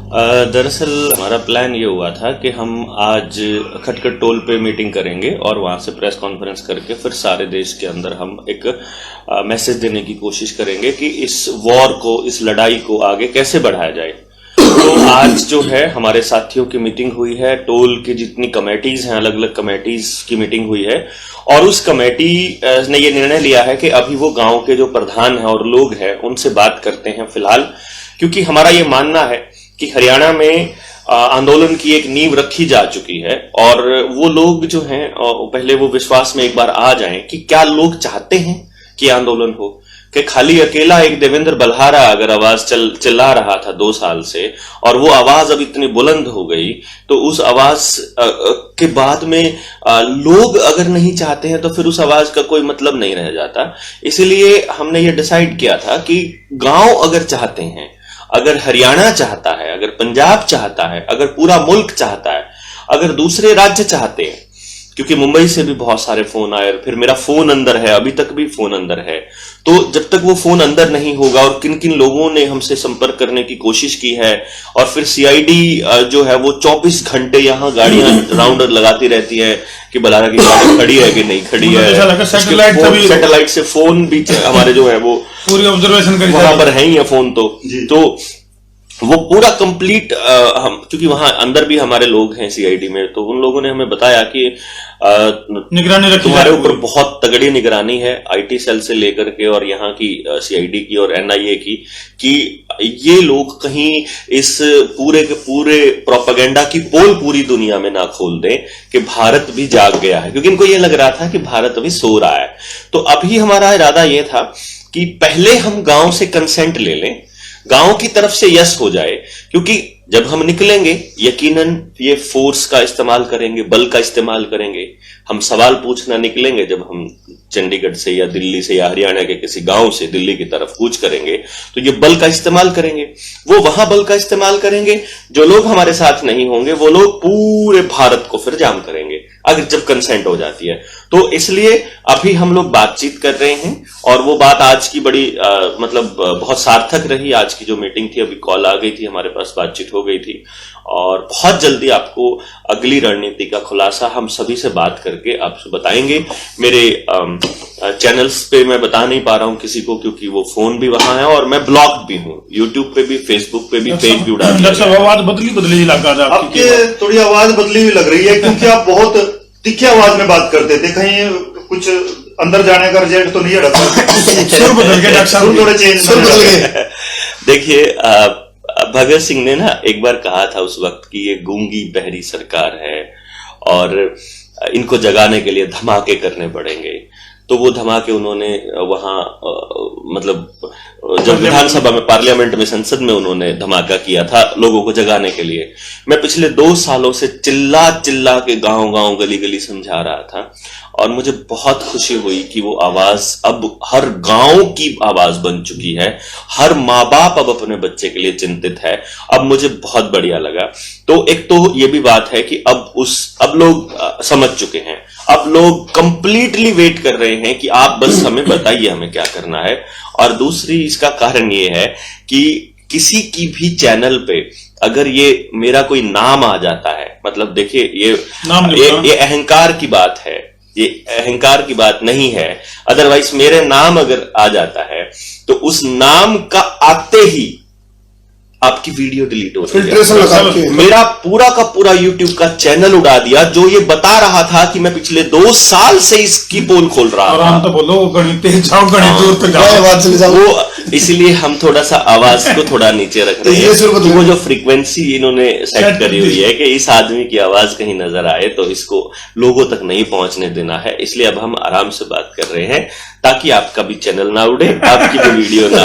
दरअसल हमारा प्लान ये हुआ था कि हम आज खटखट टोल पे मीटिंग करेंगे और वहां से प्रेस कॉन्फ्रेंस करके फिर सारे देश के अंदर हम एक मैसेज देने की कोशिश करेंगे कि इस वॉर को, इस लड़ाई को आगे कैसे बढ़ाया जाए। तो आज जो है हमारे साथियों की मीटिंग हुई है, टोल की जितनी कमेटीज हैं, अलग अलग कमेटीज की मीटिंग हुई है और उस कमेटी ने ये निर्णय लिया है कि अभी वो गांव के जो प्रधान हैं और लोग हैं उनसे बात करते हैं फिलहाल, क्योंकि हमारा ये मानना है कि हरियाणा में आंदोलन की एक नींव रखी जा चुकी है और वो लोग जो हैं पहले वो विश्वास में एक बार आ जाएं कि क्या लोग चाहते हैं कि आंदोलन हो, कि खाली अकेला एक देवेंद्र बल्हारा अगर आवाज चिल्ला रहा था 2 साल से और वो आवाज अब इतनी बुलंद हो गई तो उस आवाज के बाद में लोग अगर नहीं चाहते हैं तो फिर उस आवाज का कोई मतलब नहीं रह जाता। इसीलिए हमने ये डिसाइड किया था कि गांव अगर चाहते हैं, अगर हरियाणा चाहता है, अगर पंजाब चाहता है, अगर पूरा मुल्क चाहता है, अगर दूसरे राज्य चाहते हैं, क्योंकि मुंबई से भी बहुत सारे फोन आए, फिर मेरा फोन अंदर है, अभी तक भी फोन अंदर है, तो जब तक वो फोन अंदर नहीं होगा और किन किन लोगों ने हमसे संपर्क करने की कोशिश की है और फिर सीआईडी जो है वो 24 घंटे यहाँ गाड़ियां राउंड लगाती रहती है कि बल्हारा की गाड़ी खड़ी है कि नहीं खड़ी है, सैटेलाइट से फोन भी हमारे जो है वो पूरी ऑब्जर्वेशन करी वहां पर है ही है फोन, तो वो पूरा कंप्लीट हम, क्योंकि वहां अंदर भी हमारे लोग हैं सीआईडी में, तो उन लोगों ने हमें बताया कि निगरानी रखी, तुम्हारे ऊपर बहुत तगड़ी निगरानी है आईटी सेल से लेकर के और यहाँ की सीआईडी की और एनआईए की, कि ये लोग कहीं इस पूरे के पूरे प्रोपेगेंडा की पोल पूरी दुनिया में ना खोल दें कि भारत भी जाग गया है, क्योंकि इनको ये लग रहा था कि भारत अभी सो रहा है। तो अभी हमारा इरादा ये था कि पहले हम गांव से कंसेंट ले लें, गांव की तरफ से यस हो जाए, क्योंकि जब हम निकलेंगे यकीनन ये फोर्स का इस्तेमाल करेंगे, बल का इस्तेमाल करेंगे। हम सवाल पूछना निकलेंगे जब हम चंडीगढ़ से या दिल्ली से या हरियाणा के किसी गांव से दिल्ली की तरफ कूच करेंगे तो ये बल का इस्तेमाल करेंगे, वो वहां बल का इस्तेमाल करेंगे, जो लोग हमारे साथ नहीं होंगे वो लोग पूरे भारत को फिर जाम करेंगे अगर जब कंसेंट हो जाती है। तो इसलिए अभी हम लोग बातचीत कर रहे हैं और वो बात आज की बड़ी मतलब बहुत सार्थक रही। आज की जो मीटिंग थी, अभी कॉल आ गई थी, हमारे पास बातचीत हो गई थी और बहुत जल्दी आपको अगली रणनीति का खुलासा हम सभी से बात करके आपसे बताएंगे। मेरे चैनल्स पे मैं बता नहीं पा रहा हूं किसी को, क्योंकि वो फोन भी वहां है और मैं ब्लॉक भी हूं, यूट्यूब पे भी, फेसबुक पे भी पेज भी उड़ा दिया। आवाज बदली लगा रहा है आपकी, थोड़ी आवाज बदली हुई लग रही है, क्योंकि आप बहुत तीखी आवाज में बात करते थे, कहीं कुछ अंदर जाने का रिजल्ट तो नहीं है? सुर बदल गया, सुर थोड़े चेंज बदल गए। देखिए भगत सिंह ने ना एक बार कहा था उस वक्त कि ये गूंगी बहरी सरकार है और इनको जगाने के लिए धमाके करने पड़ेंगे। तो वो धमाके उन्होंने वहां मतलब जब विधानसभा में, पार्लियामेंट में, संसद में उन्होंने धमाका किया था लोगों को जगाने के लिए। मैं पिछले 2 सालों से चिल्ला चिल्ला के गांव गांव गली गली समझा रहा था और मुझे बहुत खुशी हुई कि वो आवाज अब हर गांव की आवाज बन चुकी है। हर माँ बाप अब अपने बच्चे के लिए चिंतित है। अब मुझे बहुत बढ़िया लगा। तो एक तो ये भी बात है कि अब लोग समझ चुके हैं, अब लोग कंप्लीटली वेट कर रहे हैं कि आप बस हमें बताइए हमें क्या करना है। और दूसरी इसका कारण ये है कि किसी की भी चैनल पे अगर ये मेरा कोई नाम आ जाता है, मतलब देखिए ये अहंकार की बात है, ये अहंकार की बात नहीं है। अदरवाइज मेरे नाम अगर आ जाता है तो उस नाम का आते ही आपकी वीडियो डिलीट हो जाएगी। मेरा पूरा का पूरा यूट्यूब का चैनल उड़ा दिया जो ये बता रहा था कि मैं पिछले 2 साल से इसकी पोल खोल रहा था। तो बोलो गणित जाओ, गणित दूर तक जाओ। वो इसलिए हम थोड़ा सा आवाज को थोड़ा नीचे रख रहे हैं। वो जो फ्रीक्वेंसी इन्होंने सेट करी हुई है कि इस आदमी की आवाज कहीं नजर आए तो इसको लोगों तक नहीं पहुंचने देना है, इसलिए अब हम आराम से बात कर रहे हैं ताकि आपका भी चैनल ना उड़े, आपकी भी वीडियो ना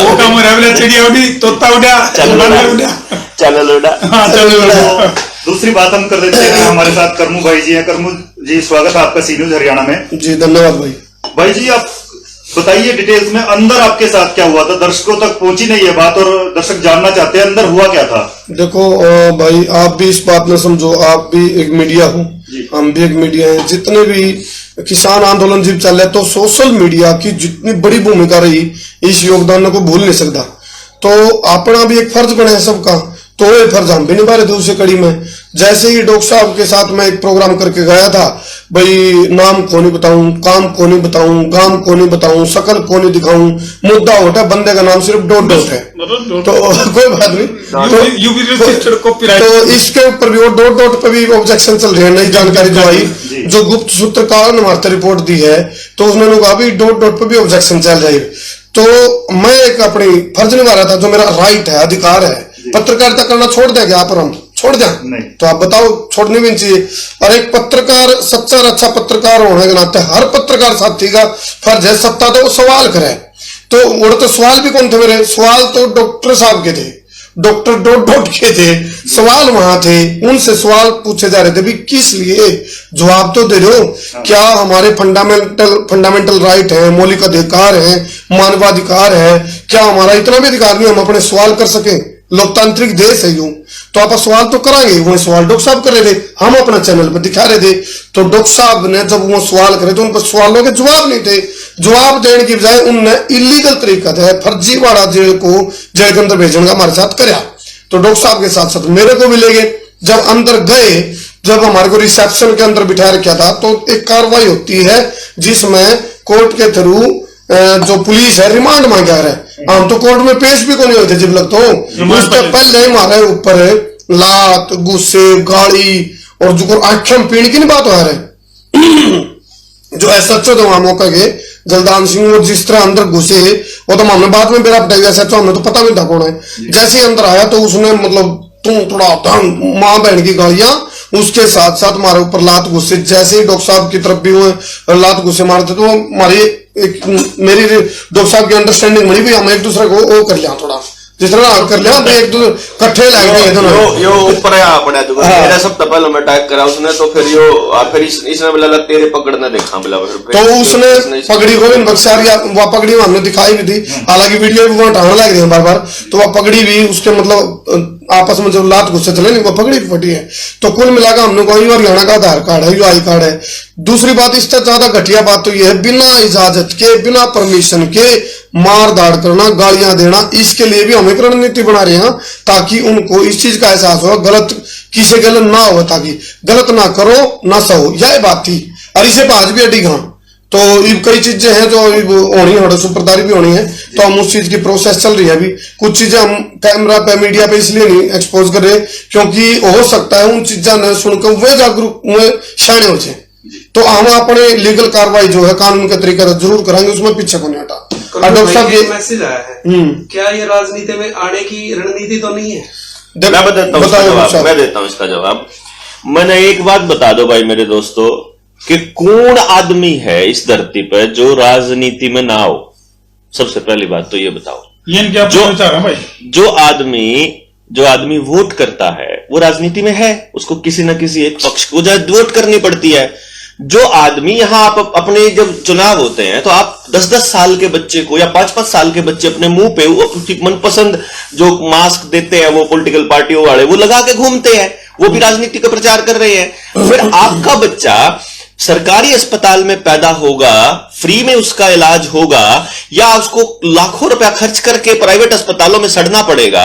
चैनल उड़ा। दूसरी बात हम कर देते हैं, हमारे साथ करमू भाई जी हैं। करमू जी स्वागत है आपका सी न्यूज हरियाणा में। जी धन्यवाद भाई। भाई जी आप बताइए डिटेल्स में, अंदर आपके साथ क्या हुआ था? दर्शकों तक पहुंची नहीं है बात और दर्शक जानना चाहते हैं अंदर हुआ क्या था। देखो भाई, आप भी इस बात में समझो, आप भी एक मीडिया हो, हम भी एक मीडिया है। जितने भी किसान आंदोलन जब चल रहे तो सोशल मीडिया की जितनी बड़ी भूमिका रही इस योगदान को भूल नहीं सकता। तो अपना भी एक फर्ज बने सबका तो ये फर्ज हम भी निभा रहे थे उसी कड़ी में। जैसे ही डॉक्टर साहब के साथ मैं एक प्रोग्राम करके गया था, भाई नाम को नहीं बताऊं, काम को नहीं बताऊं, गांव को नहीं बताऊं, शकल को नहीं दिखाऊं, मुद्दा होता बंदे का नाम सिर्फ डॉट डॉट है, तो कोई बात नहीं। तो इसके ऊपर भी और डॉट डॉट पे भी ऑब्जेक्शन चल रहे हैं। नई जानकारी जो आई, जो गुप्त सूत्रकार ने हमारे रिपोर्ट दी है, तो उसने कहा भी डॉट डॉट पे भी ऑब्जेक्शन चल रही है। तो मैं एक अपनी फर्ज निभा रहा था, जो मेरा राइट है, अधिकार है। पत्रकारिता करना छोड़ देंगे आप और हम छोड़ दें, तो आप बताओ, छोड़नी भी नहीं चाहिए। और एक पत्रकार, सच्चा और अच्छा पत्रकार होने के नाते हर पत्रकार साथी का फर्ज है सत्ता तो वो सवाल करे। तो वो तो सवाल भी कौन थे मेरे, सवाल तो डॉक्टर साहब के थे, डॉक्टर डॉट डॉट के थे, सवाल वहां थे, उनसे सवाल पूछे जा रहे थे भी किस लिए, जवाब तो दे दो। क्या हमारे फंडामेंटल राइट है, मौलिक अधिकार है, मानवाधिकार है, क्या हमारा इतना भी अधिकार नहीं हम अपने सवाल कर सकें? लोकतांत्रिक देश है यूं, तो आप सवाल तो कराएंगे। वो सवाल डॉक्टर साहब कर रहे थे, हम अपना चैनल पर दिखा रहे थे। तो डॉक्टर साहब ने जब वो सवाल करे तो उन पर सवालों के जवाब नहीं थे। जवाब देने की बजाय उनने इलीगल तरीका था, फर्जीवाड़ा जेल को जेल के अंदर भेजने का हमारे साथ कराया। तो डॉक्टर साहब के साथ साथ मेरे को भी ले गए। जब अंदर गए, जब हमारे को रिसेप्शन के अंदर बिठा रखा था, तो एक कार्रवाई होती है जिसमें कोर्ट के थ्रू जो पुलिस है रिमांड मांगा रहा है। हम तो कोर्ट में पेश भी को नहीं होते जब लग, तो उसके पहले हमारे ऊपर लात, गुस्से, गाड़ी और जो आंखें पीने की नहीं बात हो रहा है। जो एसएचओ थे वहां मौका के जलदान सिंह, वो जिस तरह अंदर घुसे, वो तो हमने बाद में बेरा पटाई, एसएचओ हमें तो पता नहीं था कौन है। जैसे ही अंदर आया तो उसने मतलब थोड़ा माँ बहन की गालियां, उसके साथ साथ हमारे ऊपर लात गुस्से। जैसे ही डॉक्टर साहब की तरफ भी वो लात गुस्से मारते तो हमारी मेरी डॉक्टर साहब की अंडरस्टैंडिंग बनी भी, हम एक दूसरे को वो कर लिया, थोड़ा जिस तरह कर लिया एक दूसरे कट्ठे लग गए। यो ऊपर आया अपने तो मेरा सब तो पहले मैं अटैक करा उसने, तो फिर यो फिर इसने बोला तेरे पकड़ने देखा बोला, तो उसने पगड़ी को भी बख्शार, वह पगड़ी हमने दिखाई भी थी, हालांकि वीडियो भी वहां उठाने लग रही है बार बार। तो वह पगड़ी भी उसके मतलब आपस में जब लात गुस्से चले नहीं, वो पगड़ी भी फटी है। तो कुल मिलाकर हमने कहा यो हरियाणा का आधार कार्ड है, यो आई कार्ड है। दूसरी बात, इससे ज्यादा घटिया बात तो यह है, बिना इजाजत के, बिना परमिशन के मार दाड़ करना, गालियां देना। इसके लिए भी हम एक रणनीति बना रहे हैं ताकि उनको इस चीज का एहसास हो, गलत किसी गलत ना हो, ताकि गलत ना करो ना सहो, यह बात थी। और इसे आज भी अटी घा तो कई चीजें हैं जो होनी है, सुपरदारी भी होनी है, तो हम उस चीज की प्रोसेस चल रही है। अभी कुछ चीजें हम कैमरा पे, मीडिया पे इसलिए नहीं एक्सपोज कर रहे क्योंकि हो सकता है उन चीजा ने सुनकर वे जागरूक हुए शाणे हो जाए। तो हम अपने लीगल कार्रवाई जो है कानून के तरीके से जरूर कराएंगे, उसमें पीछे को नहीं हटा। डॉक्टर साहब, ये मैसेज आया है, क्या ये राजनीति में आने की रणनीति तो नहीं है? मैं मैं देता हूं इसका जवाब। मैंने एक बात बता दो भाई मेरे दोस्तों, कि कौन आदमी है इस धरती पर जो राजनीति में ना हो? सबसे पहली बात तो ये बताओ। ये क्या विचार है भाई? जो आदमी वोट करता है वो राजनीति में है, उसको किसी न किसी एक पक्ष को वोट करनी पड़ती है। जो आदमी यहां आप अपने जब चुनाव होते हैं तो आप 10-10 साल के बच्चे को या 5-5 साल के बच्चे अपने मुंह पे उसकी मनपसंद जो मास्क देते हैं वो पॉलिटिकल पार्टियों वाले, वो लगा के घूमते हैं, वो भी राजनीति का प्रचार कर रहे हैं। फिर आपका बच्चा सरकारी अस्पताल में पैदा होगा, फ्री में उसका इलाज होगा, या उसको लाखों रुपया खर्च करके प्राइवेट अस्पतालों में सड़ना पड़ेगा?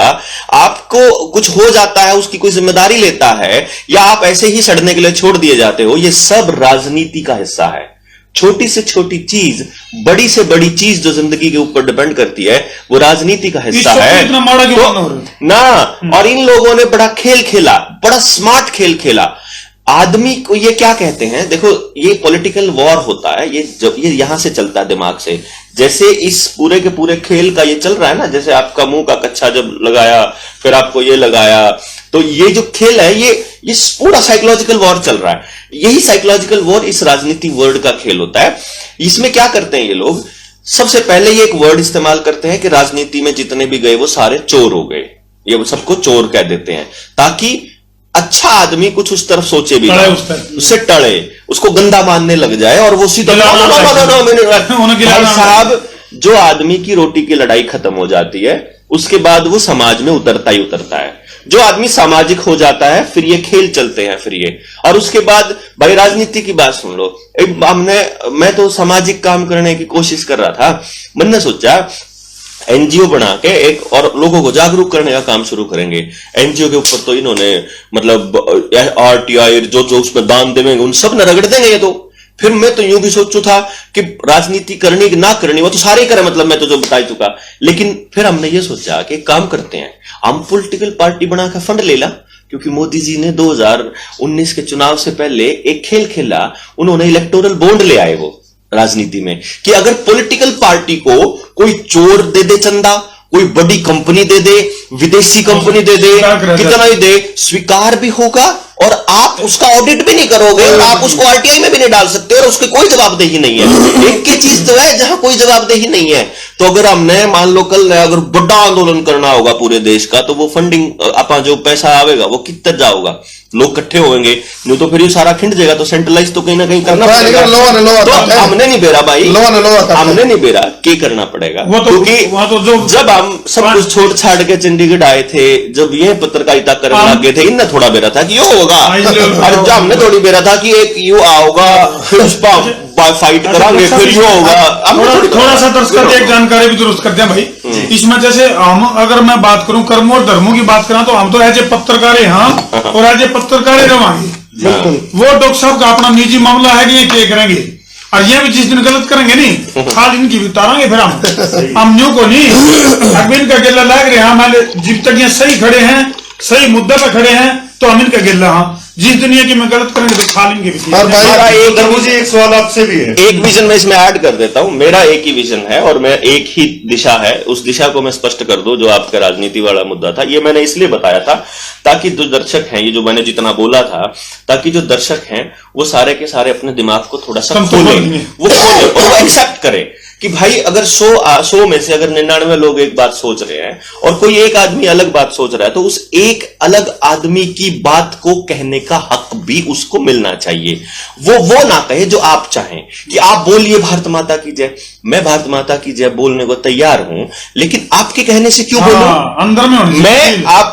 आपको कुछ हो जाता है, उसकी कोई जिम्मेदारी लेता है, या आप ऐसे ही सड़ने के लिए छोड़ दिए जाते हो? ये सब राजनीति का हिस्सा है। छोटी से छोटी चीज, बड़ी से बड़ी चीज जो जिंदगी के ऊपर डिपेंड करती है, वो राजनीति का हिस्सा है। इतना माड़ा क्यों ना, और इन लोगों ने बड़ा खेल खेला, बड़ा स्मार्ट खेल खेला। आदमी को ये क्या कहते हैं, देखो ये पॉलिटिकल वॉर होता है, ये यहां से चलता है दिमाग से। जैसे इस पूरे के पूरे खेल का ये चल रहा है ना, जैसे आपका मुंह का कच्चा जब लगाया, फिर आपको ये लगाया, तो ये जो खेल है ये पूरा साइकोलॉजिकल वॉर चल रहा है। यही साइकोलॉजिकल वॉर इस राजनीति वर्ड का खेल होता है। इसमें क्या करते हैं ये लोग, सबसे पहले ये एक वर्ड इस्तेमाल करते हैं कि राजनीति में जितने भी गए वो सारे चोर हो गए, ये सबको चोर कह देते हैं, ताकि अच्छा आदमी कुछ उस तरफ सोचे भी ना, उससे टळे, उसको गंदा मानने लग जाए और वो सीधा भाई साहब, जो आदमी की रोटी की लड़ाई खत्म हो जाती है उसके बाद वो समाज में उतरता ही उतरता है। जो आदमी सामाजिक हो जाता है फिर ये खेल चलते हैं, फिर ये, और उसके बाद भाई राजनीति की बात सुन लो। मैं तो सामाजिक काम करने की कोशिश कर रहा था, मैंने सोचा एनजीओ बना के एक और लोगों को जागरूक करने का काम शुरू करेंगे। एनजीओ के ऊपर तो इन्होंने मतलब आरटीआई जो उसमें दान देंगे उन सब न रगड़ देंगे ये तो। फिर मैं तो यूं भी सोचू था कि राजनीति करनी कि ना करनी वो तो सारे करें, मतलब मैं तो जो बता चुका। लेकिन फिर हमने ये सोचा कि काम करते हैं, हम पॉलिटिकल पार्टी बनाकर फंड ले ला, क्योंकि मोदी जी ने 2019 के चुनाव से पहले एक खेल खेला, उन्होंने इलेक्टोरल बॉन्ड ले आए वो राजनीति में कि अगर पॉलिटिकल पार्टी को कोई चोर दे दे चंदा, कोई बड़ी कंपनी दे दे, विदेशी कंपनी दे दे, कितना ही दे, स्वीकार भी होगा और आप उसका ऑडिट भी नहीं करोगे और आप उसको आरटीआई में भी नहीं डाल सकते और उसकी कोई जवाबदेही नहीं है। एक की चीज तो है जहां कोई जवाबदेही नहीं है। तो अगर हमने मान लो कल अगर बड़ा आंदोलन करना होगा पूरे देश का, तो वो फंडिंग अपना जो पैसा आवेगा वो कितना जाओगा, लोग इकट्ठे होंगे, नहीं तो फिर ये सारा खिंड जाएगा। तो सेंट्रलाइज तो कहीं ना कहीं करना पड़ेगा। तो हमने नहीं बेरा भाई, हमने नहीं बेरा के करना पड़ेगा, क्योंकि जब हम सब कुछ छोड़ छाड़ के चंडीगढ़ आए थे, जब ये पत्रकारिता करने लगे थे, इनने थोड़ा बेरा था कि यो होगा, और जब हमने थोड़ी बेरा था कि एक यू आओगा फिर उस पर फाइट करांगे, फिर यो होगा। थोड़ा सा दर्शकों की एक जानकारी भी दुरुस्त करते हैं भाई। इसमें जैसे हम, अगर मैं बात करूं कर्मों और धर्मों की बात करा, तो हम तो एज ए पत्रकार हैं और एज ए पत्रकार रवांगे। वो डॉक्टर साहब का अपना निजी मामला है कि ये क्या करेंगे, और ये भी जिस दिन गलत करेंगे नहीं खाल इनकी भी उतारेंगे फिर हम न्यू को नहीं। अब इनका गिल्ला लाग रहे हैं, हमारे जब तक ये सही खड़े हैं, सही मुद्दे पे खड़े हैं, तो हम इनका गिल्ला, हाँ जिस दुनिया की मैं गलत करेंगे तो खा लेंगे भी। एक सवाल आपसे भी है, एक विजन मैं इसमें ऐड कर देता हूं। मेरा एक ही विजन है और मैं एक ही दिशा है, उस दिशा को मैं स्पष्ट कर दूं। जो आपका राजनीति वाला मुद्दा था, ये मैंने इसलिए बताया था ताकि जो दर्शक हैं, ये जो मैंने जितना बोला था, ताकि जो दर्शक हैं वो सारे के सारे अपने दिमाग को थोड़ा सा खोलें, वो एक्सेप्ट करें कि भाई अगर 100 में से अगर 99 लोग एक बात सोच रहे हैं और कोई एक आदमी अलग बात सोच रहा है, तो उस एक अलग आदमी की बात को कहने का हक भी उसको मिलना चाहिए। वो ना कहे जो आप चाहें कि आप बोलिए भारत माता की जय, मैं भारत माता की जय बोलने को तैयार हूं, लेकिन आपके कहने से क्यों बोलूं? अंदर में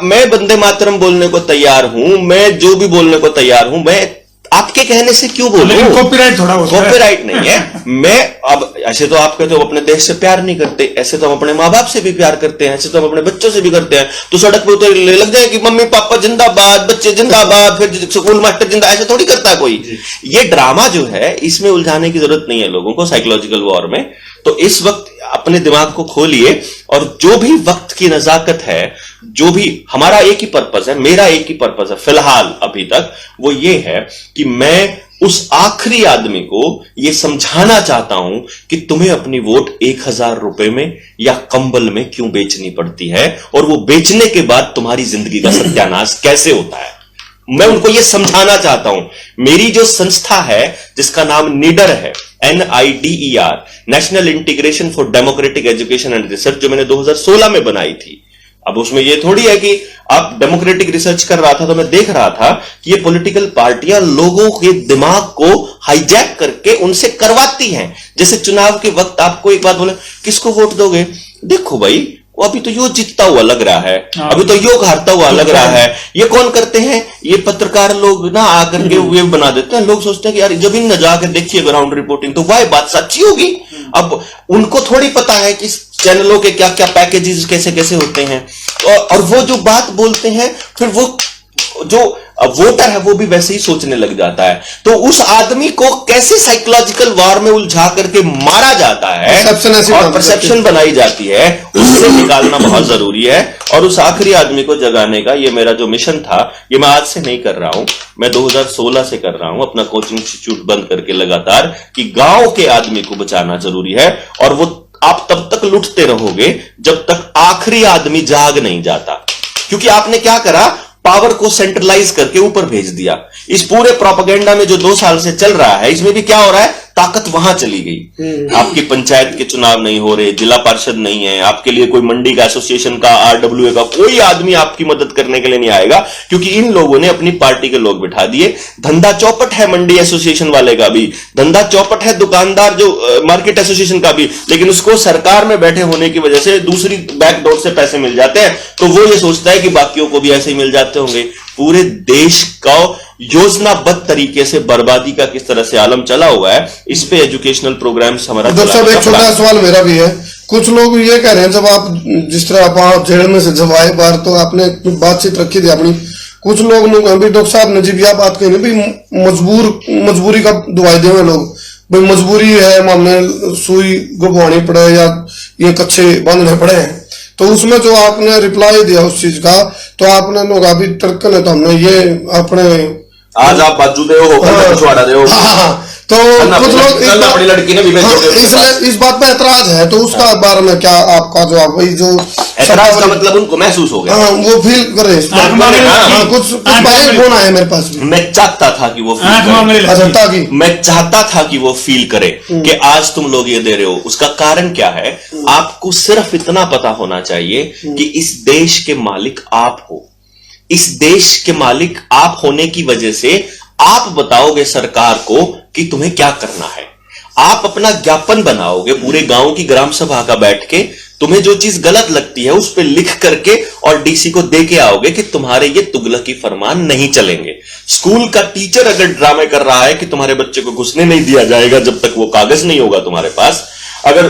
मैं वंदे मातरम बोलने को तैयार हूं, मैं जो भी बोलने को तैयार हूं, मैं आपके कहने से क्यों बोलूं? कॉपीराइट थोड़ा कॉपीराइट नहीं है। मैं अब ऐसे तो आप कहते हो अपने देश से प्यार नहीं करते, ऐसे तो हम अपने माँ बाप से भी प्यार करते हैं, ऐसे तो हम अपने बच्चों से भी करते हैं। तो सड़क पे उतर लग जाए कि मम्मी पापा जिंदाबाद, बच्चे जिंदाबाद, फिर स्कूल मास्टर जिंदा, ऐसे थोड़ी करता है कोई। ये ड्रामा जो है इसमें उलझाने की जरूरत नहीं है लोगों को साइकोलॉजिकल वॉर में। तो इस वक्त अपने दिमाग को खोलिए और जो भी वक्त की नजाकत है, जो भी हमारा एक ही पर्पस है, मेरा एक ही पर्पस है फिलहाल अभी तक, वो ये है कि मैं उस आखिरी आदमी को ये समझाना चाहता हूं कि तुम्हें अपनी वोट 1000 रुपए में या कंबल में क्यों बेचनी पड़ती है, और वो बेचने के बाद तुम्हारी जिंदगी का सत्यानाश कैसे होता है। मैं उनको ये समझाना चाहता हूं। मेरी जो संस्था है जिसका नाम निडर है, NIDER, national integration for democratic education and research, जो मैंने 2016 में बनाई थी। अब उसमें ये थोड़ी है कि आप डेमोक्रेटिक रिसर्च कर रहा था तो मैं देख रहा था कि ये पॉलिटिकल पार्टियां लोगों के दिमाग को हाईजैक करके उनसे करवाती हैं। जैसे चुनाव के वक्त आपको एक बात बोले, किसको वोट दोगे? देखो भाई वो अभी तो यो जीतता हुआ लग रहा है, अभी तो यो हारता हुआ लग रहा है। ये कौन करते हैं? ये पत्रकार लोग ना आकर के वेब बना देते हैं। लोग सोचते हैं कि यार जब इन न जाकर देखिए ग्राउंड रिपोर्टिंग, तो वह बात सच्ची होगी। अब उनको थोड़ी पता है कि चैनलों के क्या क्या पैकेजेस कैसे कैसे होते हैं, और वो जो बात बोलते हैं फिर वो जो वोटर है वो भी वैसे ही सोचने लग जाता है। तो उस आदमी को कैसे साइकोलॉजिकल वार में उलझा करके मारा जाता है और परसेप्शन बनाई जाती है, उससे निकालना बहुत जरूरी है। और उस आखिरी आदमी को जगाने का ये मेरा जो मिशन था, ये मैं आज से नहीं कर रहा हूं, मैं 2016 से कर रहा हूं अपना कोचिंग इंस्टीट्यूट बंद करके लगातार, कि गांव के आदमी को बचाना जरूरी है। और वो आप तब तक लुटते रहोगे जब तक आखिरी आदमी जाग नहीं जाता। क्योंकि आपने क्या करा, पावर को सेंट्रलाइज करके ऊपर भेज दिया। इस पूरे प्रोपेगेंडा में जो 2 साल से चल रहा है, इसमें भी क्या हो रहा है, ताकत वहां चली गई। आपकी पंचायत के चुनाव नहीं हो रहे, जिला पार्षद नहीं है, आपके लिए कोई मंडी का एसोसिएशन का, RWA का कोई आदमी आपकी मदद करने के लिए नहीं आएगा, क्योंकि इन लोगों ने अपनी पार्टी के लोग बिठा दिए। धंधा चौपट है मंडी एसोसिएशन वाले का भी, धंधा चौपट है दुकानदार जो मार्केट एसोसिएशन का भी, लेकिन उसको सरकार में बैठे होने की वजह से दूसरी बैकडोर से पैसे मिल जाते हैं, तो वो ये सोचता है कि बाकियों को भी ऐसे ही मिल जाते होंगे। पूरे देश का योजनाबद्ध तरीके से बर्बादी का किस तरह से आलम चला हुआ है, इस पे एजुकेशनल प्रोग्राम्स हमारा डॉक्टर साहब एक छोटा सवाल मेरा भी है। कुछ लोग ये कह रहे हैं, जब आप जिस तरह आप जेल में से जब आए बाहर तो आपने बातचीत रखी थी अपनी, कुछ लोग अभी डॉक्टर साहब ने जी भी आप बात कही भाई मजबूरी का दवाई देवे लोग, भाई मजबूरी है, हमने सुई गुभवानी पड़े या ये कच्चे बांधने पड़े हैं। तो उसमें जो आपने रिप्लाई दिया उस चीज का, तो आपने लोग अभी तर्क ने तो हमने ये अपने आज आप बाजू दे हो, पिछवाड़ा दे हो। तो कुछ लोग अपनी लड़की ने भी इस बात पे ऐतराज है, तो उसका बारे में क्या आपका जवाब? वही जो ऐतराज का मतलब उनको महसूस हो गया, वो फील करे, कुछ फोन आया मेरे पास भी। मैं चाहता था कि वो मैं चाहता था कि वो फील करे कि आज तुम लोग ये दे रहे हो, उसका कारण क्या है? आपको सिर्फ इतना पता होना चाहिए कि इस देश के मालिक आप हो। इस देश के मालिक आप होने की वजह से आप बताओगे सरकार को कि तुम्हें क्या करना है। आप अपना ज्ञापन बनाओगे पूरे गांव की ग्राम सभा का बैठ के, तुम्हें जो चीज गलत लगती है उस पे लिख करके और डीसी को दे के आओगे कि तुम्हारे ये तुगलकी फरमान नहीं चलेंगे। स्कूल का टीचर अगर ड्रामे कर रहा है कि तुम्हारे बच्चे को घुसने नहीं दिया जाएगा जब तक वो कागज नहीं होगा तुम्हारे पास, अगर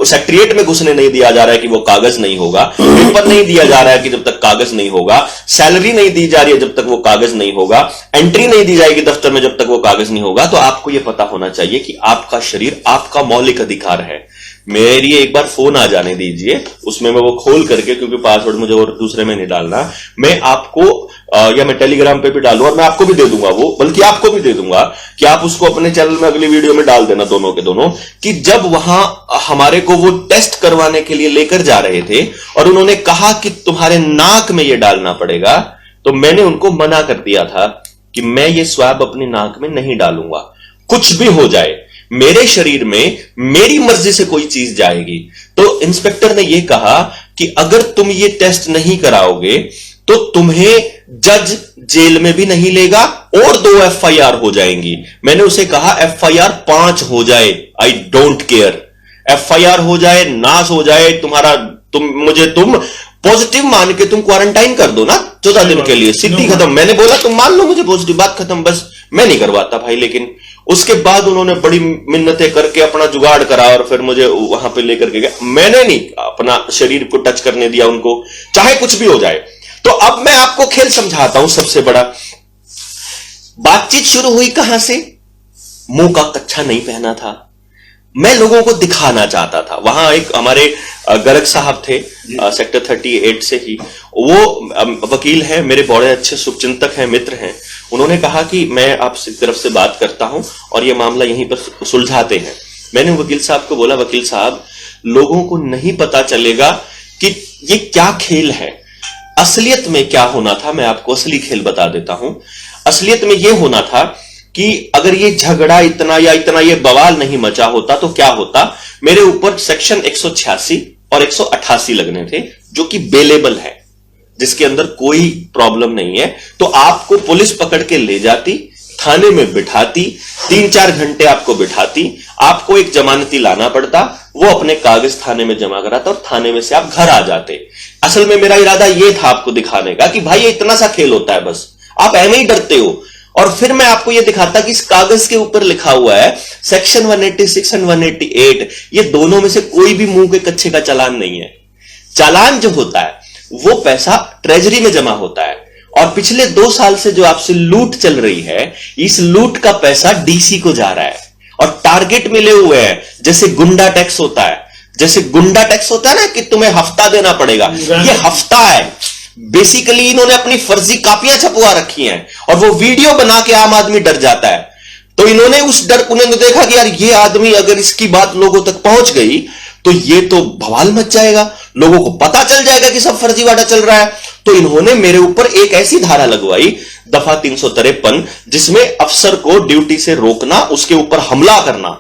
सेक्रेटरिएट में घुसने नहीं दिया जा रहा है कि वो कागज नहीं होगा, पेपर नहीं दिया जा रहा है कि जब तक कागज नहीं होगा, सैलरी नहीं दी जा रही है जब तक वो कागज नहीं होगा, एंट्री नहीं दी जाएगी दफ्तर में जब तक वो कागज नहीं होगा, तो आपको यह पता होना चाहिए कि आपका शरीर आपका मौलिक अधिकार है। मेरी एक बार फोन आ जाने दीजिए, उसमें मैं वो खोल करके, क्योंकि पासवर्ड मुझे और दूसरे में नहीं डालना, मैं आपको या मैं टेलीग्राम पे भी डालूं और मैं आपको भी दे दूंगा वो, बल्कि आपको भी दे दूंगा कि आप उसको अपने चैनल में अगली वीडियो में डाल देना, दोनों के दोनों, कि जब वहां हमारे को वो टेस्ट करवाने के लिए लेकर जा रहे थे और उन्होंने कहा कि तुम्हारे नाक में ये डालना पड़ेगा, तो मैंने उनको मना कर दिया था कि मैं ये स्वैब अपनी नाक में नहीं डालूंगा। कुछ भी हो जाए, मेरे शरीर में मेरी मर्जी से कोई चीज जाएगी। तो इंस्पेक्टर ने यह कहा कि अगर तुम ये टेस्ट नहीं कराओगे तो तुम्हें जज जेल में भी नहीं लेगा और 2 FIR हो जाएंगी। मैंने उसे कहा FIR 5 हो जाए, आई डोंट केयर, FIR हो जाए, नाश हो जाए तुम्हारा, तुम पॉजिटिव मान के तुम क्वारंटाइन कर दो ना 14 दिन के लिए, सीधी खत्म। मैंने बोला तुम मान लो मुझे पॉजिटिव, बात खत्म, बस मैं नहीं करवाता भाई। लेकिन उसके बाद उन्होंने बड़ी मिन्नतें करके अपना जुगाड़ करा और फिर मुझे वहां पे लेकर के गया। मैंने नहीं अपना शरीर को टच करने दिया उनको, चाहे कुछ भी हो जाए। तो अब मैं आपको खेल समझाता हूं। सबसे बड़ा बातचीत शुरू हुई कहां से? मुंह का कच्छा नहीं पहना था, मैं लोगों को दिखाना चाहता था। वहां एक हमारे गर्ग साहब थे सेक्टर 38 से ही, वो वकील हैं, मेरे बड़े अच्छे शुभचिंतक हैं, मित्र हैं। उन्होंने कहा कि मैं आपसे तरफ से बात करता हूं और ये मामला यहीं पर सुलझाते हैं। मैंने वकील साहब को बोला, वकील साहब लोगों को नहीं पता चलेगा कि ये क्या खेल है। असलियत में क्या होना था, मैं आपको असली खेल बता देता हूं। असलियत में यह होना था कि अगर ये झगड़ा इतना ये बवाल नहीं मचा होता तो क्या होता, मेरे ऊपर सेक्शन 186 और 188 लगने थे, जो कि बेलेबल है, जिसके अंदर कोई प्रॉब्लम नहीं है। तो आपको पुलिस पकड़ के ले जाती, थाने में बिठाती, 3-4 घंटे आपको बिठाती, आपको एक जमानती लाना पड़ता, वो अपने कागज थाने में जमा कराता और थाने में से आप घर आ जाते। असल में मेरा इरादा ये था आपको दिखाने का कि भाई ये इतना सा खेल होता है, बस आप ऐसे ही डरते हो। और फिर मैं आपको यह दिखाता कि इस कागज के ऊपर लिखा हुआ है सेक्शन 186 और 188, ये दोनों में से कोई भी मुंह के कच्चे का चालान नहीं है। चालान जो होता है वो पैसा ट्रेजरी में जमा होता है, और पिछले 2 साल से जो आपसे लूट चल रही है, इस लूट का पैसा डीसी को जा रहा है और टारगेट मिले हुए हैं। जैसे गुंडा टैक्स होता है, ना कि तुम्हें हफ्ता देना पड़ेगा, ये हफ्ता है। बेसिकली इन्होंने अपनी फर्जी कापियां छपवा रखी हैं और वो वीडियो बना के आम आदमी डर जाता है। तो इन्होंने उस डर, उन्होंने देखा कि यार ये आदमी अगर इसकी बात लोगों तक पहुंच गई तो ये तो बवाल मच जाएगा, लोगों को पता चल जाएगा कि सब फर्जीवाड़ा चल रहा है। तो इन्होंने मेरे ऊपर एक ऐसी धारा लगवाई, दफा 353, जिसमें अफसर को ड्यूटी से रोकना, उसके ऊपर हमला करना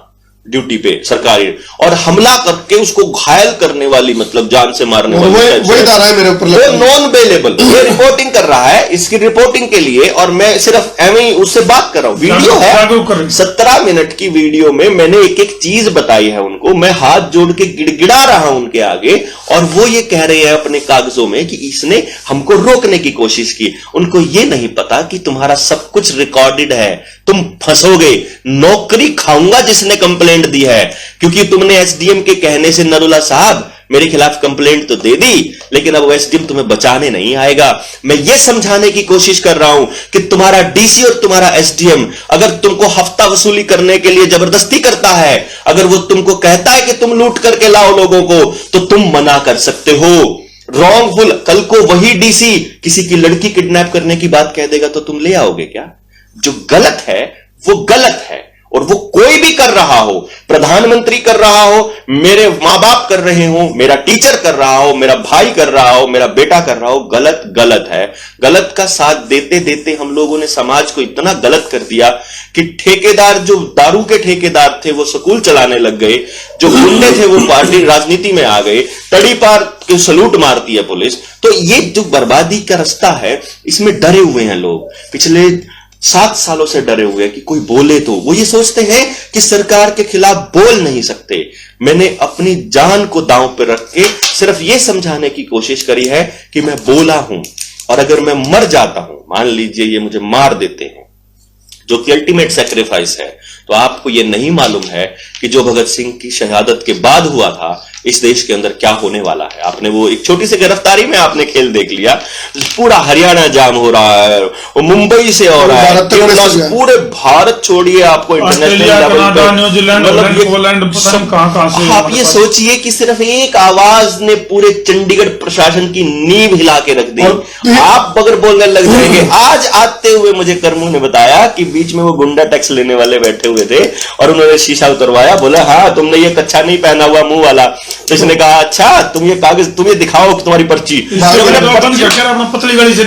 ड्यूटी पे सरकारी, और हमला करके उसको घायल करने वाली, मतलब जान से मारने वाली, वही धारा है मेरे ऊपर। वो नॉन बेलेबल, ये रिपोर्टिंग कर रहा है, इसकी रिपोर्टिंग के लिए, और मैं सिर्फ एवं ही उससे बात कर रहा हूं। वीडियो है 17 मिनट की, वीडियो में मैंने एक एक चीज बताई है उनको, मैं हाथ जोड़ के गिड़गिड़ा रहा हूं उनके आगे, और वो ये कह रहे हैं अपने कागजों में कि इसने हमको रोकने की कोशिश की। उनको ये नहीं पता कि तुम्हारा सब कुछ रिकॉर्डेड है, तुम फंसोगे, नौकरी खाऊंगा जिसने कंप्लेंट कंप्लेंट दी है, क्योंकि तुमने एसडीएम के कहने से नरुला साहब मेरे खिलाफ कंप्लेंट तो दे दी, लेकिन अब एसडीएम तुम्हें बचाने नहीं आएगा। मैं यह समझाने की कोशिश कर रहा हूं कि तुम्हारा डीसी और तुम्हारा एसडीएम अगर तुमको हफ्ता वसूली करने के लिए जबरदस्ती करता है, अगर वो तुमको कहता है कि तुम लूट करके लाओ लोगों को, तो तुम मना कर सकते हो। रॉन्गफुल, कल को वही डीसी किसी की लड़की किडनैप करने की बात कह देगा तो तुम ले आओगे क्या? जो गलत है वो गलत है, और वो कोई भी कर रहा हो, प्रधानमंत्री कर रहा हो, मेरे मां बाप कर रहे हो, मेरा टीचर कर रहा हो, मेरा भाई कर रहा हो, मेरा बेटा कर रहा हो, गलत गलत है। गलत का साथ देते देते हम लोगों ने समाज को इतना गलत कर दिया कि ठेकेदार, जो दारू के ठेकेदार थे वो स्कूल चलाने लग गए, जो गुंडे थे वो पार्टी राजनीति में आ गए, तड़ी पार के सलूट मारती है पुलिस। तो ये जो बर्बादी का रास्ता है, इसमें डरे हुए हैं लोग, पिछले 7 सालों से डरे हुए हैं कि कोई बोले तो। वो ये सोचते हैं कि सरकार के खिलाफ बोल नहीं सकते। मैंने अपनी जान को दांव पर रख के सिर्फ ये समझाने की कोशिश करी है कि मैं बोला हूं, और अगर मैं मर जाता हूं, मान लीजिए ये मुझे मार देते हैं, जो कि अल्टीमेट सैक्रिफाइस है, तो आपको यह नहीं मालूम है कि जो भगत सिंह की शहादत के बाद हुआ था इस देश के अंदर क्या होने वाला है। आपने वो एक छोटी सी गिरफ्तारी में आपने खेल देख लिया, पूरा हरियाणा जाम हो रहा है, वो मुंबई से हो रहा है, पूरे भारत छोड़िए, आपको इंटरनेशनल लेवल, आप ये सोचिए कि सिर्फ एक आवाज ने पूरे चंडीगढ़ प्रशासन की नींव हिला के रख दी। आप अगर बोलने लग जाएंगे, आज आते हुए मुझे कर्मू ने बताया कि बीच में वो गुंडा टैक्स लेने वाले बैठे हुए थे और उन्होंने शीशा उतरवाया, बोला हाँ तुमने ये कच्छा नहीं पहना हुआ मुंह वाला, तो इसने कहा अच्छा तुम ये कागज, तुम ये दिखाओ तुम्हारी पर्ची। पतली गाड़ी से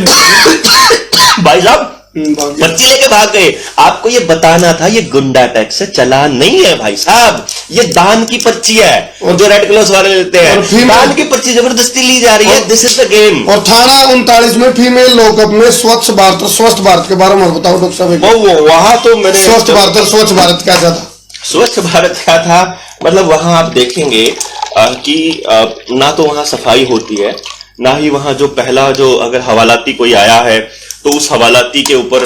भाई साहब पर्ची लेके भाग गए। आपको ये बताना था ये गुंडा टैक्स से चला नहीं है भाई साहब, ये दान की पर्ची है, और जो रेड क्लॉथ वाले लेते हैं दान की पर्ची जबरदस्ती ली जा रही है। This is the game. और थाना 39 में फीमेल लॉकअप में स्वच्छ भारत और स्वस्थ भारत के बारे में बताओ डॉक्टर साहब। वहां तो मैंने स्वस्थ भारत और स्वच्छ भारत क्या था? स्वच्छ भारत क्या था, मतलब वहां आप देखेंगे कि ना तो वहां सफाई होती है, ना ही वहां जो पहला जो अगर हवालाती कोई आया है तो उस हवालाती के ऊपर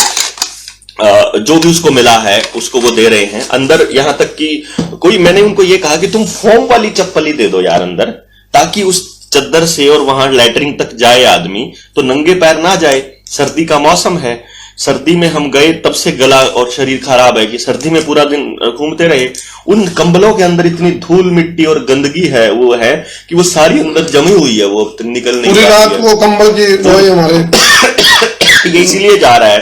जो भी उसको मिला है उसको वो दे रहे हैं अंदर। यहां तक कि कोई, मैंने उनको ये कहा कि तुम फोम वाली चप्पल ही दे दो यार अंदर, ताकि उस चद्दर से और वहां लैटरिन तक जाए आदमी तो नंगे पैर ना जाए। सर्दी का मौसम है, सर्दी में हम गए तब से गला और शरीर खराब है कि सर्दी में पूरा दिन घूमते रहे। उन कंबलों के अंदर इतनी धूल मिट्टी और गंदगी है, वो है कि वो सारी अंदर जमी हुई है, वो निकल नहीं पूरी रात वो कंबल की हमारे ये इसीलिए जा रहा है।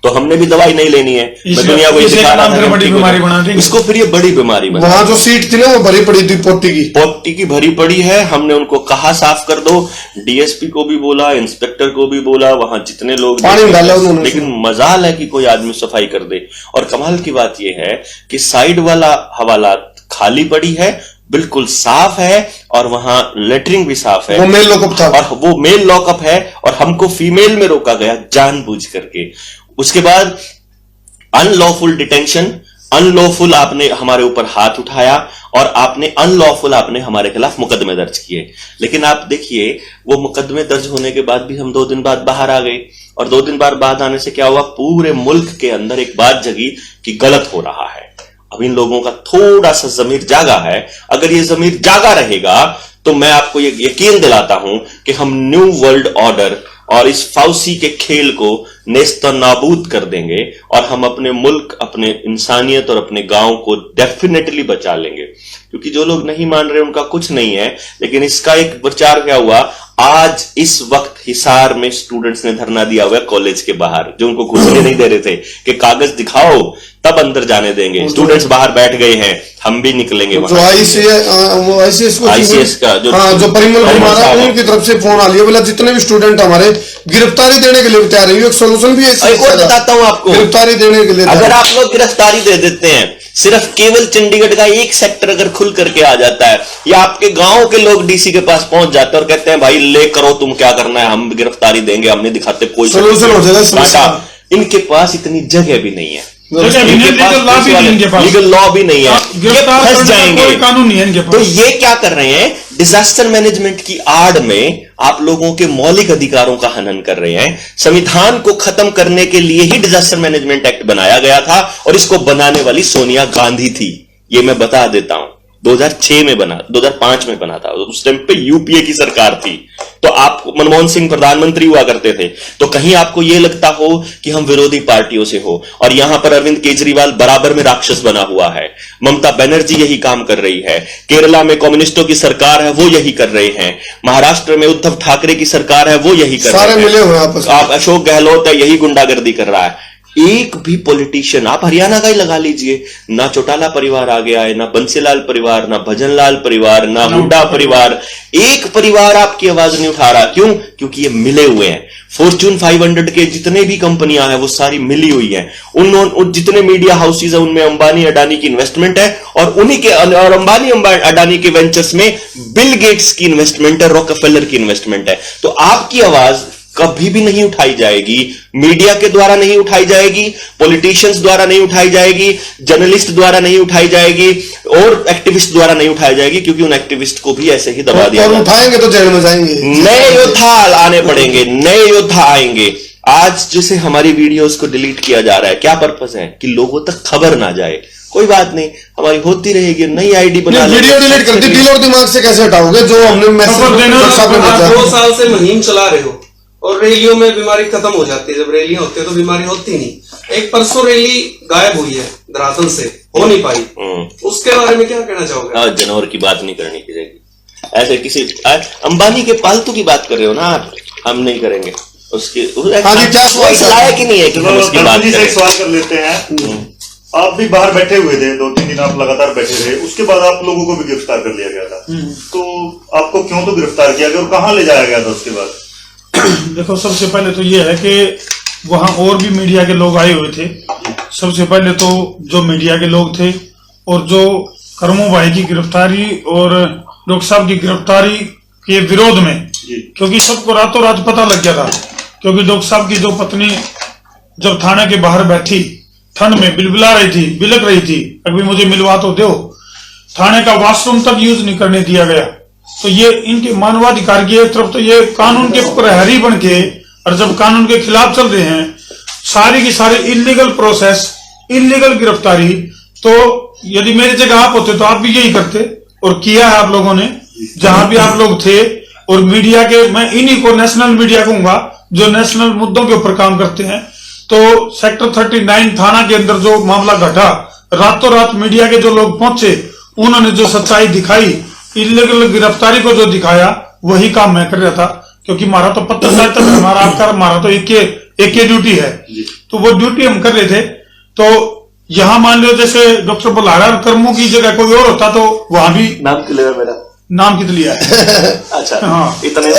तो हमने भी दवाई नहीं लेनी है, मैं दुनिया को दिखा रहा था बड़ी बीमारी बना दी इसको, फिर ये बड़ी बीमारी बना। वहां जो सीट थी ना वो भरी पड़ी थी, पोटी की भरी पड़ी है। हमने उनको कहा साफ कर दो, डीएसपी को भी बोला, इंस्पेक्टर को भी बोला, वहां जितने लोग पानी डाला उन्होंने, लेकिन मजाल है कि कोई आदमी सफाई कर दे। और कमाल की बात यह है कि साइड वाला हवालात खाली पड़ी है, बिल्कुल साफ है, और वहां लेटरिंग भी साफ है, वो मेल लॉकअप था, और वो मेल लॉकअप है, और हमको फीमेल में रोका गया जानबूझ करके। उसके बाद अनलॉफुल डिटेंशन, अनलॉफुल आपने हमारे ऊपर हाथ उठाया, और आपने अनलॉफुल आपने हमारे खिलाफ मुकदमे दर्ज किए। लेकिन आप देखिए वो मुकदमे दर्ज होने के बाद भी हम 2 दिन बाद बाहर आ गए, और 2 दिन बाद आने से क्या हुआ, पूरे मुल्क के अंदर एक बात जगी कि गलत हो रहा है। अब इन लोगों का थोड़ा सा जमीर जागा है। अगर ये जमीर जागा रहेगा तो मैं आपको ये यकीन दिलाता हूं कि हम न्यू वर्ल्ड ऑर्डर और इस फाउसी के खेल को नेस्त नाबूद कर देंगे, और हम अपने मुल्क, अपने इंसानियत और अपने गांव को डेफिनेटली बचा लेंगे। क्योंकि जो लोग नहीं मान रहे उनका कुछ नहीं है, लेकिन इसका एक प्रचार क्या हुआ, आज इस वक्त हिसार में स्टूडेंट्स ने धरना दिया हुआ है कॉलेज के बाहर, जो उनको घुसने नहीं दे रहे थे कि कागज दिखाओ तब अंदर जाने देंगे। स्टूडेंट्स बाहर बैठ गए हैं, हम भी निकलेंगे। जो आईसीएस का जो परिमल हमारा उनकी तरफ से फोन आ लिया, बोला जितने भी स्टूडेंट हमारे गिरफ्तारी देने के लिए तैयार है। एक सोल्यूशन भी है, बताता हूं आपको, गिरफ्तारी देने के लिए अगर आप लोग गिरफ्तारी दे देते हैं, सिर्फ केवल चंडीगढ़ का एक सेक्टर अगर खुल करके आ जाता है, या आपके गांव के लोग डीसी के पास पहुंच जाते हैं और कहते हैं भाई ले करो तुम क्या करना है, हम गिरफ्तारी देंगे, हम नहीं दिखाते कोई सोल्यूशन हो जाएगा। इनके पास इतनी जगह भी नहीं है, लीगल लॉ भी नहीं है, फंस जाएंगे, कानून नहीं है इनके पास। तो ये क्या कर रहे हैं, डिजास्टर मैनेजमेंट की आड़ में आप लोगों के मौलिक अधिकारों का हनन कर रहे हैं। संविधान को खत्म करने के लिए ही डिजास्टर मैनेजमेंट एक्ट बनाया गया था, और इसको बनाने वाली सोनिया गांधी थी। ये मैं बता देता हूं। 2005 में बना था, उस टाइम पे यूपीए की सरकार थी, तो आप मनमोहन सिंह प्रधानमंत्री हुआ करते थे, तो कहीं आपको यह लगता हो कि हम विरोधी पार्टियों से हो, और यहां पर अरविंद केजरीवाल बराबर में राक्षस बना हुआ है, ममता बनर्जी यही काम कर रही है, केरला में कम्युनिस्टों की सरकार है वो यही कर रहे हैं, महाराष्ट्र में उद्धव ठाकरे की सरकार है वो यही कर रहे हैं, सारे मिले हुए आपस में। आप अशोक गहलोत है यही गुंडागर्दी कर रहा है। एक भी पॉलिटिशियन, आप हरियाणा का ही लगा लीजिए, ना चौटाला परिवार आ गया है, ना बंसीलाल परिवार, ना भजनलाल परिवार, ना हुड्डा परिवार, एक परिवार आपकी आवाज नहीं उठा रहा। क्यों? क्योंकि ये मिले हुए हैं। फॉर्च्यून 500 के जितने भी कंपनियां हैं वो सारी मिली हुई हैं। उन जितने मीडिया हाउसेज है उनमें अंबानी अडानी की इन्वेस्टमेंट है, और उन्हीं के और अंबानी अडानी के वेंचर्स में बिल गेट्स की इन्वेस्टमेंट है, रॉकफेलर की इन्वेस्टमेंट है। तो आपकी आवाज कभी भी नहीं उठाई जाएगी, मीडिया के द्वारा नहीं उठाई जाएगी, पॉलिटिशियंस द्वारा नहीं उठाई जाएगी, जर्नलिस्ट द्वारा नहीं उठाई जाएगी, और एक्टिविस्ट द्वारा नहीं उठाई जाएगी, क्योंकि उन एक्टिविस्ट को भी ऐसे ही दबा दिया और उठाएंगे तो जेल में जाएंगे। नए योद्धा आने पड़ेंगे, नए योद्धा आएंगे। आज जैसे हमारी वीडियोस को डिलीट किया जा रहा है, क्या पर्पस है? कि लोगों तक खबर ना जाए। कोई बात नहीं, हमारी होती रहेगी, नई आईडी बना लेंगे। वीडियो डिलीट कर दी, दिल और दिमाग से कैसे हटाओगे? जो हमने मैसेज 2 साल से मुहिम चला रहे हो, और रैलियों में बीमारी खत्म हो जाती है। जब रैलियां होती है तो बीमारी होती नहीं। एक परसों रैली गायब हुई है धरातल से, हो नहीं पाई, उसके बारे में क्या कहना चाहोगे? जानवर की बात नहीं करनी चाहिए। ऐसे किसी अंबानी के पालतू की बात कर रहे हो ना आप, हम नहीं करेंगे उसकी। लायक ही नहीं है कि हम उसकी बात करें। एक सवाल कर लेते हैं। आप भी बाहर बैठे हुए थे, 2-3 दिन आप लगातार बैठे रहे, उसके बाद आप लोगों को भी गिरफ्तार कर लिया गया था, तो आपको क्यों तो गिरफ्तार किया गया और कहाँ ले जाया गया था उसके बाद? देखो, सबसे पहले तो ये है कि वहां और भी मीडिया के लोग आए हुए थे। सबसे पहले तो जो मीडिया के लोग थे, और जो करमू भाई की गिरफ्तारी और डॉक्टर साहब की गिरफ्तारी के विरोध में, क्योंकि सबको रातों रात पता लग गया था, क्योंकि डॉक्टर साहब की जो पत्नी जब थाने के बाहर बैठी, ठंड में बिलबिला रही थी, बिलक रही थी, अभी मुझे मिलवा तो दो, थाने का वॉशरूम तक यूज नहीं करने दिया गया। तो ये इनके मानवाधिकार की एक तरफ तो ये कानून के प्रहरी बन के, और जब कानून के खिलाफ चल रहे हैं, सारी की सारी इलीगल प्रोसेस, इलीगल गिरफ्तारी। तो यदि मेरी जगह आप होते तो आप भी यही करते, और किया है आप लोगों ने जहां भी आप लोग थे। और मीडिया के, मैं इन्हीं को नेशनल मीडिया कहूंगा जो नेशनल मुद्दों के ऊपर काम करते हैं। तो सेक्टर 39 थाना के अंदर जो मामला घटा, रातों रात मीडिया के जो लोग पहुंचे, उन्होंने जो सच्चाई दिखाई, इलीगल गिरफ्तारी को जो दिखाया, वही काम मैं कर रहा था। क्योंकि हमारा तो पत्रकारिता में हमारा तो एक ड्यूटी है, तो वो ड्यूटी हम कर रहे थे। तो यहाँ मान लो जैसे डॉक्टर बुलारा और कर्मू की जगह कोई और होता तो वहां भी नाम क्लियर मेरा नाम कित लिया है। अच्छा, हाँ, इतने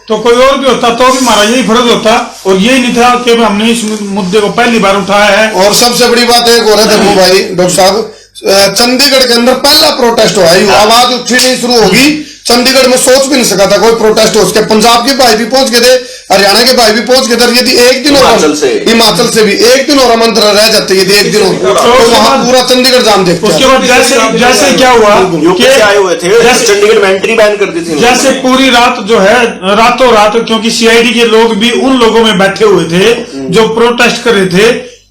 तो कोई और भी होता तो भी हमारा यही फर्ज होता, और यही नहीं था कि हमने इस मुद्दे को पहली बार उठाया है। और सबसे बड़ी बात एक और है धर्मू भाई, डॉक्टर साहब, चंडीगढ़ के अंदर पहला प्रोटेस्ट हुआ है, आवाज उठनी शुरू होगी। चंडीगढ़ में सोच भी नहीं सका था कोई प्रोटेस्ट हो सके। पंजाब के भाई भी पहुंच गए थे, हरियाणा के भाई भी पहुंच गए थे। यदि एक दिन हिमाचल से भी एक दिन और मंदिर रह जाते, यदि एक दिन और, तो वहां पूरा चंडीगढ़ जाम देखते। उसके बाद जैसे क्या हुआ, आए हुए थे, चंडीगढ़ में एंट्री बैन कर दी थी। जैसे पूरी रात जो है, रातों रात, क्योंकि सीआईडी के लोग भी उन लोगों में बैठे हुए थे जो प्रोटेस्ट कर रहे थे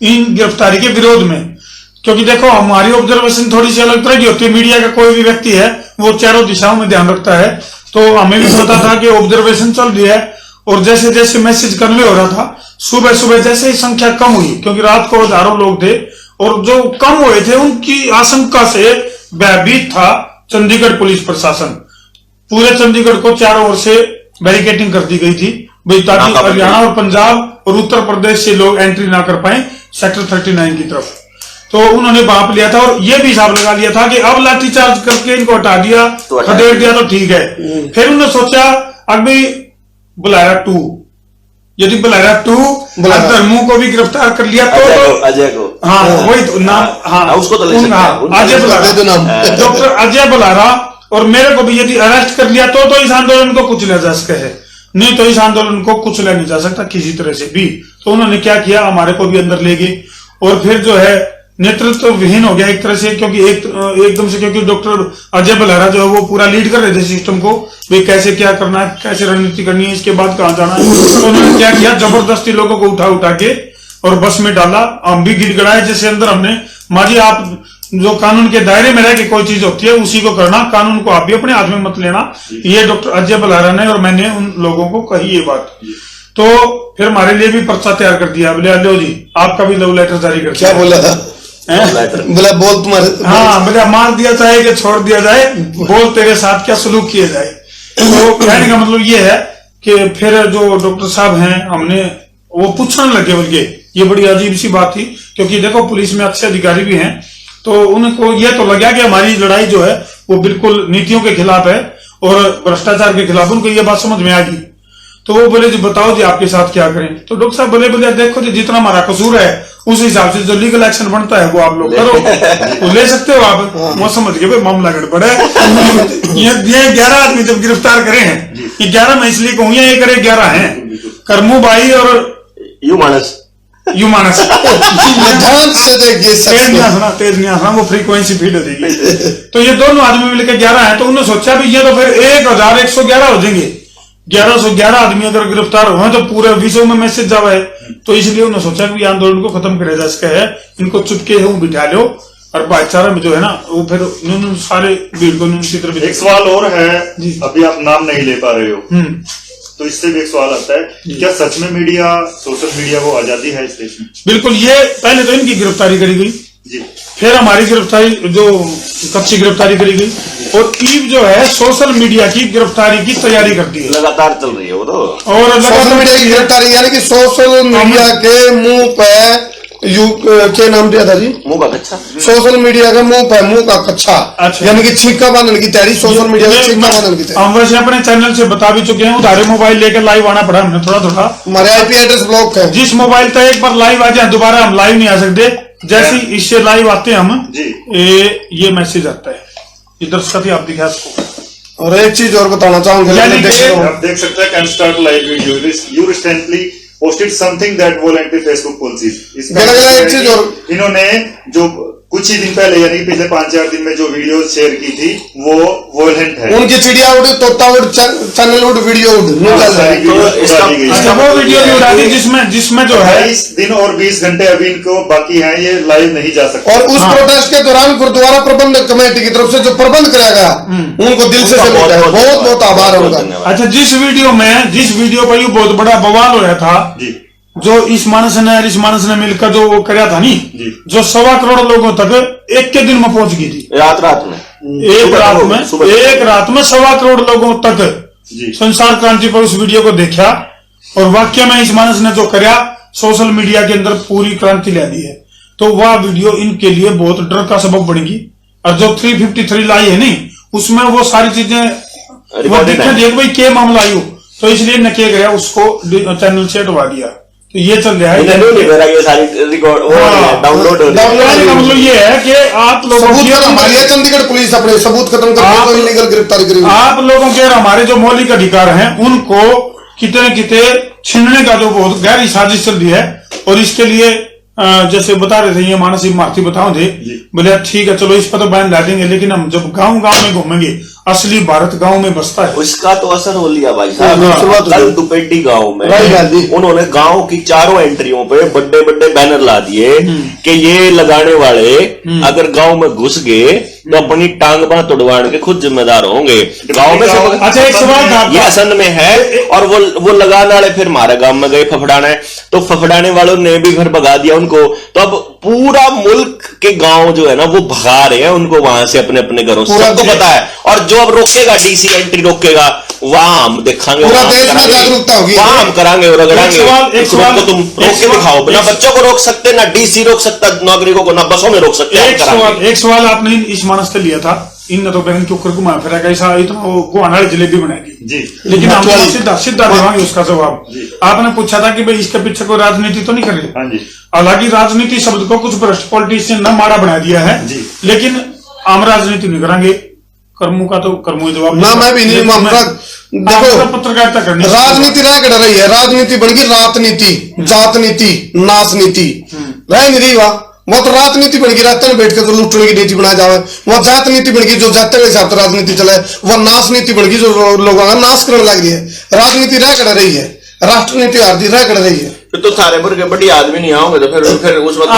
इन गिरफ्तारी के विरोध में। क्योंकि देखो, हमारी ऑब्जर्वेशन थोड़ी सी अलग तरह की होती है। मीडिया का कोई भी व्यक्ति है वो चारों दिशाओं में ध्यान रखता है, तो हमें भी पता था कि ऑब्जर्वेशन चल रही है। और जैसे जैसे मैसेज कन्वे हो रहा था, सुबह सुबह जैसे ही संख्या कम हुई, क्योंकि रात को हजारों लोग थे, और जो कम हुए थे उनकी आशंका से भयभीत था चंडीगढ़ पुलिस प्रशासन। पूरे चंडीगढ़ को चारों ओर से बैरिकेडिंग कर दी गई थी भाई, ताकि हरियाणा और पंजाब और उत्तर प्रदेश से लोग एंट्री ना कर पाए सेक्टर 39 की तरफ। तो उन्होंने भाप लिया था, और ये भी हिसाब लगा लिया था कि अब लाठीचार्ज करके इनको हटा दिया, खदेड़ दिया तो ठीक है। फिर उन्होंने सोचा अभी बुलारा 2, यदि बुलारा 2 धर्मू को भी गिरफ्तार कर लिया तो अजय को, हाँ वही तो नाम, हाँ उसको तो ले सकते हैं, अजय बुलारा, डॉक्टर अजय बुलारा, और मेरे को भी यदि अरेस्ट कर लिया तो इस आंदोलन को कुचला जा सके है, नहीं तो इस आंदोलन को कुचला नहीं जा सकता किसी तरह से भी। तो उन्होंने क्या किया, हमारे को भी अंदर ले गए, और फिर जो है नेतृत्व विहीन हो गया एक तरह से। क्योंकि एकदम से, क्योंकि डॉक्टर अजय बलहारा जो है वो पूरा लीड कर रहे थे सिस्टम को, भाई कैसे क्या करना है, कैसे रणनीति करनी है, इसके बाद कहां जाना है। तो उन्होंने क्या किया, जबरदस्ती लोगों को उठा के और बस में डाला। हम भी गिड़गड़ाए जैसे अंदर हमने, माँ जी आप जो कानून के दायरे में रह के कोई चीज होती है उसी को करना, कानून को आप भी अपने हाथ में मत लेना। ये डॉक्टर अजय बल्लारा ने और मैंने उन लोगों को कही ये बात। तो फिर हमारे लिए भी पर्चा तैयार कर दिया, बोले लो जी आपका भी लव लेटर जारी कर क्या बोला था? बोला बोल तुम्हारे, हाँ बोले मार दिया जाए कि छोड़ दिया जाए, बोल तेरे साथ क्या सलूक किया जाए। तो कहने का मतलब ये है कि फिर जो डॉक्टर साहब हैं हमने वो पूछने लगे, बल्कि ये बड़ी अजीब सी बात थी, क्योंकि देखो पुलिस में अच्छे अधिकारी भी हैं, तो उनको ये तो लगा कि हमारी लड़ाई जो है वो बिल्कुल नीतियों के खिलाफ है और भ्रष्टाचार के खिलाफ। उनको ये बात समझ में आ गई, तो वो बोले जी बताओ जी आपके साथ क्या करें। तो डॉक्टर साहब बोले देखो जी जितना हमारा कसूर है उस हिसाब से जो लीगल एक्शन बनता है वो आप लोग करो, वो ले सकते हो आप। वो समझ गए भाई मामला गड़बड़ है। ये 11 आदमी जब गिरफ्तार करे हैं, ये 11 मैं इसलिए कहूँ ये करे 11 हैं, करमू भाई और यू मानस ध्यान से देखिए, तेज नहीं आसना वो फ्रीक्वेंसी फीड हो जाएगी। तो ये दोनों आदमी मिलकर 11 हैं, तो उन्होंने सोचा भी ये तो फिर 1111 हो जाएंगे, 1111 आदमी अगर गिरफ्तार हुए तो पूरे विश्व में मैसेज जावा है। तो इसलिए उन्होंने सोचा कि आंदोलन को खत्म किया जा सके है, इनको चुपके से बिठा लो और भाईचारा में जो है ना वो फिर उन्होंने सारे भीड़ को उनकी तरफ। एक सवाल और है, अभी आप नाम नहीं ले पा रहे हो, तो इससे भी एक सवाल आता है, क्या सच में मीडिया, सोशल मीडिया को आजादी है इस देश में? बिल्कुल, ये पहले तो इनकी गिरफ्तारी करी गई जी, फिर हमारी गिरफ्तारी जो कच्ची गिरफ्तारी करी गई, और ईव जो है सोशल मीडिया की गिरफ्तारी की तैयारी करती है, लगातार चल रही है वो तो। और सोशल मीडिया की गिरफ्तारी यानी कि सोशल मीडिया के मुंह पे क्या नाम दिया था जी? मुंह का कच्चा। सोशल मीडिया के मुंह पे मुंह का कच्चा, अच्छा। यानी कि छींका बांधने की तैयारी, सोशल मीडिया में छींका बांधने की तैयारी। हम वैसे अपने चैनल से बता भी चुके हैं, उधारे मोबाइल लेकर लाइव आना पड़ा हमने थोड़ा। हमारे आईपी एड्रेस ब्लॉक है, जिस मोबाइल तक एक बार लाइव आ जाए दोबारा हम लाइव नहीं आ सकते, जैसे इससे लाइव आते हैं हम ये मैसेज आता है, ये दर्शक आप दिखा इसको। और एक चीज और बताना चाहूंगा, आप देख सकते हैं, can start live video, you recently posted something that violated Facebook policies। एक चीज और, इन्होंने जो कुछ ही दिन पहले यानी पिछले 5-4 दिन में जो वीडियो शेयर की थी वो वोलेंट है। उनकी चिड़िया उड़, तोता उड़, चैनल उड़, वीडियो उड़, अच्छा वो वीडियो भी उड़ा दी जिसमें जो है 20 दिन और 20 घंटे अभी इनको बाकी हैं, ये लाइव नहीं जा सकते। और उस प्रोटेस्ट के दौरान गुरुद्वारा प्रबंधक कमेटी की तरफ से जो प्रबंध कराया गया उनको दिल से बहुत बहुत आभार है उनका। अच्छा जिस वीडियो पर ये बहुत बड़ा बवाल होया था जी, जो इस मानस ने मिलकर जो वो कराया था नहीं, जो 1.25 करोड़ लोगों तक एक के दिन में पहुंच गई थी, रात में एक रात में 1.25 करोड़ लोगों तक संसार क्रांति पर उस वीडियो को देखा, और वाकई में इस मानस ने जो कराया सोशल मीडिया के अंदर पूरी क्रांति ला दी है। तो वह वीडियो इनके लिए बहुत डर का सबब बनेगी, और जो 353 लाई है नहीं उसमें वो सारी चीजें वो देख भाई क्या मामला आई हो, तो इसलिए न किया गया उसको चैनल से हटवा दिया। तो ये चल रहा है, ये सारी रिकॉर्ड डाउनलोड हो रही है। मतलब ये है कि आप लोगों की चंडीगढ़ पुलिस अपने सबूत खत्म करके तो इलीगल गिरफ्तारी करेगी। आप लोगों के हमारे जो मौलिक अधिकार हैं उनको कितने कितने छीनने का जो बहुत गहरी साजिश चल रही है, और इसके लिए जैसे बता रहे थे ये मानसिक मार्थी बताओ थे, बोले ठीक है चलो इस पर तो बैन ला देंगे, लेकिन हम जब गांव में घूमेंगे असली भारत गांव में बसता है, उसका तो असर हो लिया भाई साहब। कल दुपेटी गांव में उन्होंने गांव की चारों एंट्रियों पे बड़े बड़े बैनर ला दिए कि ये लगाने वाले अगर गांव में घुस गए तो अपनी टांग बांह तोड़वाने के खुद जिम्मेदार होंगे। गांव में से अच्छा एक सवाल था, ये असन में है, और वो लगाने वाले फिर हमारे गांव में गए फफड़ाने, तो फफड़ाने वालों ने भी घर भगा दिया उनको। तो अब पूरा मुल्क के गांव जो है ना वो भगा रहे हैं उनको वहां से अपने अपने घरों से, सबको पता है। और जो अब रोकेगा डीसी एंट्री रोकेगा वहां हम देखांगे, पूरा देश में जागरूकता होगी, वहां हम करांगे और रगड़ांगे। एक सवाल तुम रोक के दिखाओ, ना बच्चों को रोक सकते, ना डीसी रोक सकता नागरिकों को, ना बसों में रोक सकते। एक सवाल आपने इस मानस से लिया था, इन तो बहन के ऊपर घुमा फिरा कैसा इतना वो आने वाली जलेबी बनाएगी जी, लेकिन हम सीधा देवांगे उसका जवाब। आपने पूछा था कि भाई इसके पीछे कोई राजनीति तो नहीं कर रही। हालांकि राजनीति शब्द को कुछ भ्रष्ट पॉलिटिशियन ने मारा बना दिया है, लेकिन हम राजनीति नहीं करेंगे, कर्मों का तो कर्मों जवाब ना, मैं भी नहीं। देखो पत्रकारिता करनी, राजनीति रह कर रही है, राजनीति बन गई राजनीति, जात नीति, नाश नीति रह नहीं रही। वो तो राजनीति बन गई रास्ते में बैठ के जो लूटने की नीति बनाया जाए, वो जात नीति बन गई जो जाते के हिसाब से राजनीति चले, वो नाश नीति बन गई जो लोगों का नाश करने लग रही है। राजनीति रह कर रही है, राष्ट्र नीति आरती रह कर रही है। फिर तो थारे भर के बड़ी आदमी नहीं आओगे तो फिर उस वक्त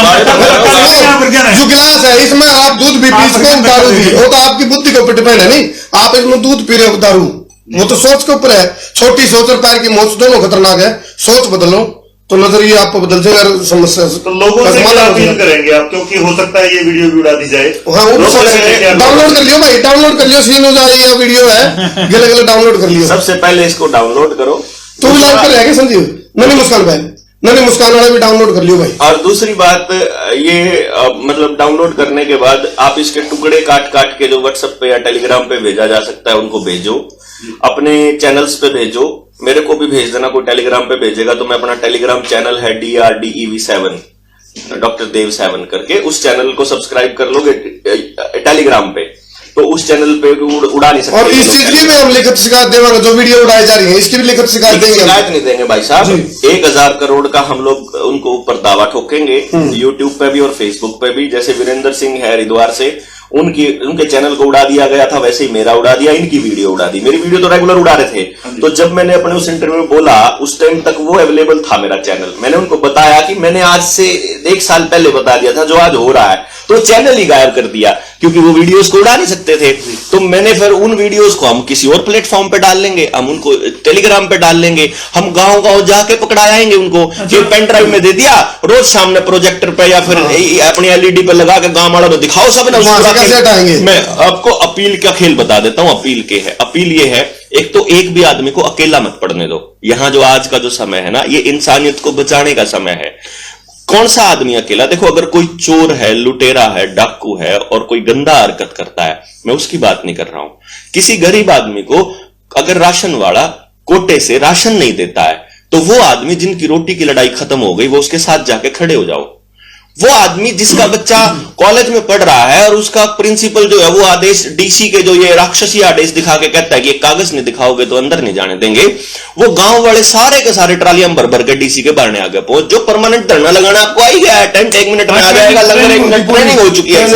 जो गिलास है इसमें आप दूध भी पी सकते हो, दारू भी, वो तो आपकी बुद्धि के ऊपर डिपेंड है। नहीं आप इसमें दूध पी रहे हो दारू, वो तो सोच के ऊपर है। छोटी सोच और पैर की मोच दोनों खतरनाक है। सोच बदलो तो नजरिए आपको बदल जाएगा। समस्या तो लोगों से क्या अपील करेंगे आप, क्योंकि हो सकता है ये वीडियो भी उड़ा दी जाए। डाउनलोड कर लियो भाई, डाउनलोड कर लियो, सीन हो जा रही है वीडियो है, गले गले डाउनलोड कर लियो। सबसे पहले इसको डाउनलोड करो। तो भी लाइव कर रहेगा संजीव, ननी मुस्कान भाई, ननी मुस्कान वाला भी डाउनलोड कर लियो भाई। और दूसरी बात ये मतलब डाउनलोड करने के बाद आप इसके टुकड़े काट काट के जो व्हाट्सएप पे या टेलीग्राम पे भेजा जा सकता है उनको भेजो, अपने चैनल्स पे भेजो, मेरे को भी भेज देना। कोई टेलीग्राम पे भेजेगा तो मैं अपना टेलीग्राम चैनल है DRDEV7 डॉक्टर देव 7 करके, उस चैनल को सब्सक्राइब कर लोगे टेलीग्राम पे, तो उस चैनल पे उड़ा नहीं सकते। और इस चीज की भी हम लिखित शिकायत देंगे, जो वीडियो उड़ाई जा रही है इसकी भी लिखित शिकायत देंगे। शिकायत नहीं देंगे भाई साहब, 1000 करोड़ का हम लोग उनको ऊपर दावा ठोकेंगे यूट्यूब पे भी और फेसबुक पे भी। जैसे वीरेंद्र सिंह है हरिद्वार से, उनके चैनल को उड़ा दिया गया था, वैसे ही मेरा उड़ा दिया, इनकी वीडियो उड़ा दी। मेरी वीडियो तो रेगुलर उड़ा रहे थे, तो जब मैंने अपने उस इंटरव्यू में बोला उस टाइम तक वो अवेलेबल था मेरा चैनल। मैंने उनको बताया कि मैंने आज से 1 साल पहले बता दिया था जो आज हो रहा है, तो चैनल ही गायब कर दिया क्योंकि वो वीडियोस को उड़ा नहीं सकते थे। तो मैंने फिर उन वीडियोस को हम किसी और प्लेटफॉर्म पे डाल लेंगे, हम उनको टेलीग्राम पे डाल लेंगे, हम गांव गांव जाके पकड़ा आएंगे उनको। ये पेन ड्राइव में दे दिया, रोज सामने प्रोजेक्टर पे या फिर अपनी LED पे लगा के गांव वालों को दिखाओ, सब ना। मैं आपको अपील का खेल बता देता हूं। अपील ये है, एक तो एक भी आदमी को अकेला मत पड़ने दो। यहां जो आज का जो समय है ना, ये इंसानियत को बचाने का समय है। कौन सा आदमी अकेला? देखो, अगर कोई चोर है, लुटेरा है, डाकू है और कोई गंदा हरकत करता है, मैं उसकी बात नहीं कर रहा हूं। किसी गरीब आदमी को अगर राशन वाला कोटे से राशन नहीं देता है, तो वो आदमी जिनकी रोटी की लड़ाई खत्म हो गई, वो उसके साथ जाके खड़े हो जाओ। वो आदमी जिसका बच्चा कॉलेज में पढ़ रहा है और उसका प्रिंसिपल जो है वो आदेश DC के जो ये राक्षसी आदेश दिखा के कहता है कि कागज नहीं दिखाओगे तो अंदर नहीं जाने देंगे, वो गांव वाले सारे के सारे ट्रालियां भर भर के DC के बाहर आगे पहुंच। जो परमानेंट धरना लगाना आपको आई गया है, टेंट 1 मिनट में आ जाएगा, लंगर 1 मिनट, ट्रेनिंग हो चुकी है,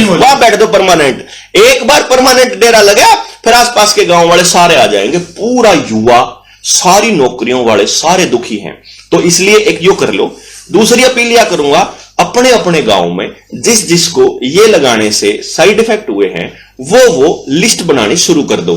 वहां बैठ दो परमानेंट। एक बार परमानेंट डेरा लगा, फिर आसपास के गांव वाले सारे आ जाएंगे। पूरा युवा, सारी नौकरियों वाले सारे दुखी हैं। तो इसलिए एक यो कर लो। दूसरी अपील यह करूंगा, अपने अपने गांव में जिस जिसको ये लगाने से साइड इफेक्ट हुए हैं वो लिस्ट बनानी शुरू कर दो।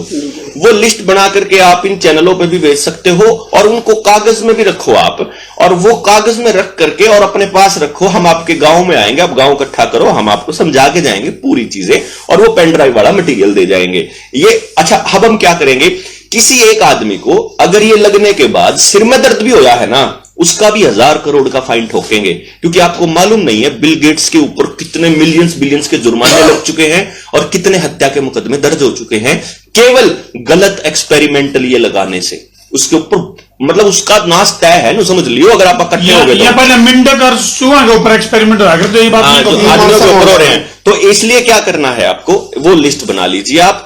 वो लिस्ट बना करके आप इन चैनलों पे भी भेज सकते हो और उनको कागज में भी रखो आप, और वो कागज में रख करके और अपने पास रखो। हम आपके गांव में आएंगे, आप गांव इकट्ठा करो, हम आपको समझा के जाएंगे पूरी चीजें, और वो पेन ड्राइव वाला मटेरियल दे जाएंगे। ये अच्छा, अब हम क्या करेंगे, किसी एक आदमी को अगर ये लगने के बाद सिर में दर्द भी होया है ना, उसका भी 1000 करोड़ का फाइन ठोकेंगे। क्योंकि आपको मालूम नहीं है बिल गेट्स के ऊपर कितने मिलियंस बिलियंस के जुर्माने लग चुके हैं और कितने हत्या के मुकदमे दर्ज हो चुके हैं केवल गलत एक्सपेरिमेंटल ये लगाने से। उसके ऊपर मतलब उसका नाश तय है ना, समझ लियो। अगर आप इकट्ठे हो गए तो पहले मिंडक और चूहा के ऊपर एक्सपेरिमेंट रहा करते, ये बात आदमियों के ऊपर हो रहे हैं। तो इसलिए क्या करना है आपको, वो लिस्ट बना लीजिए आप।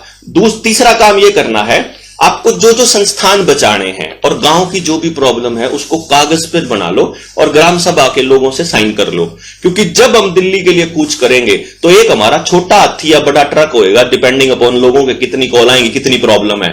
तीसरा काम ये करना है, आपको जो जो संस्थान बचाने हैं और गांव की जो भी प्रॉब्लम है उसको कागज पर बना लो और ग्राम सभा के लोगों से साइन कर लो। क्योंकि जब हम दिल्ली के लिए कूच करेंगे तो एक हमारा छोटा हाथी या बड़ा ट्रक होएगा, डिपेंडिंग अपॉन लोगों के कितनी कॉल आएंगी, कितनी प्रॉब्लम है।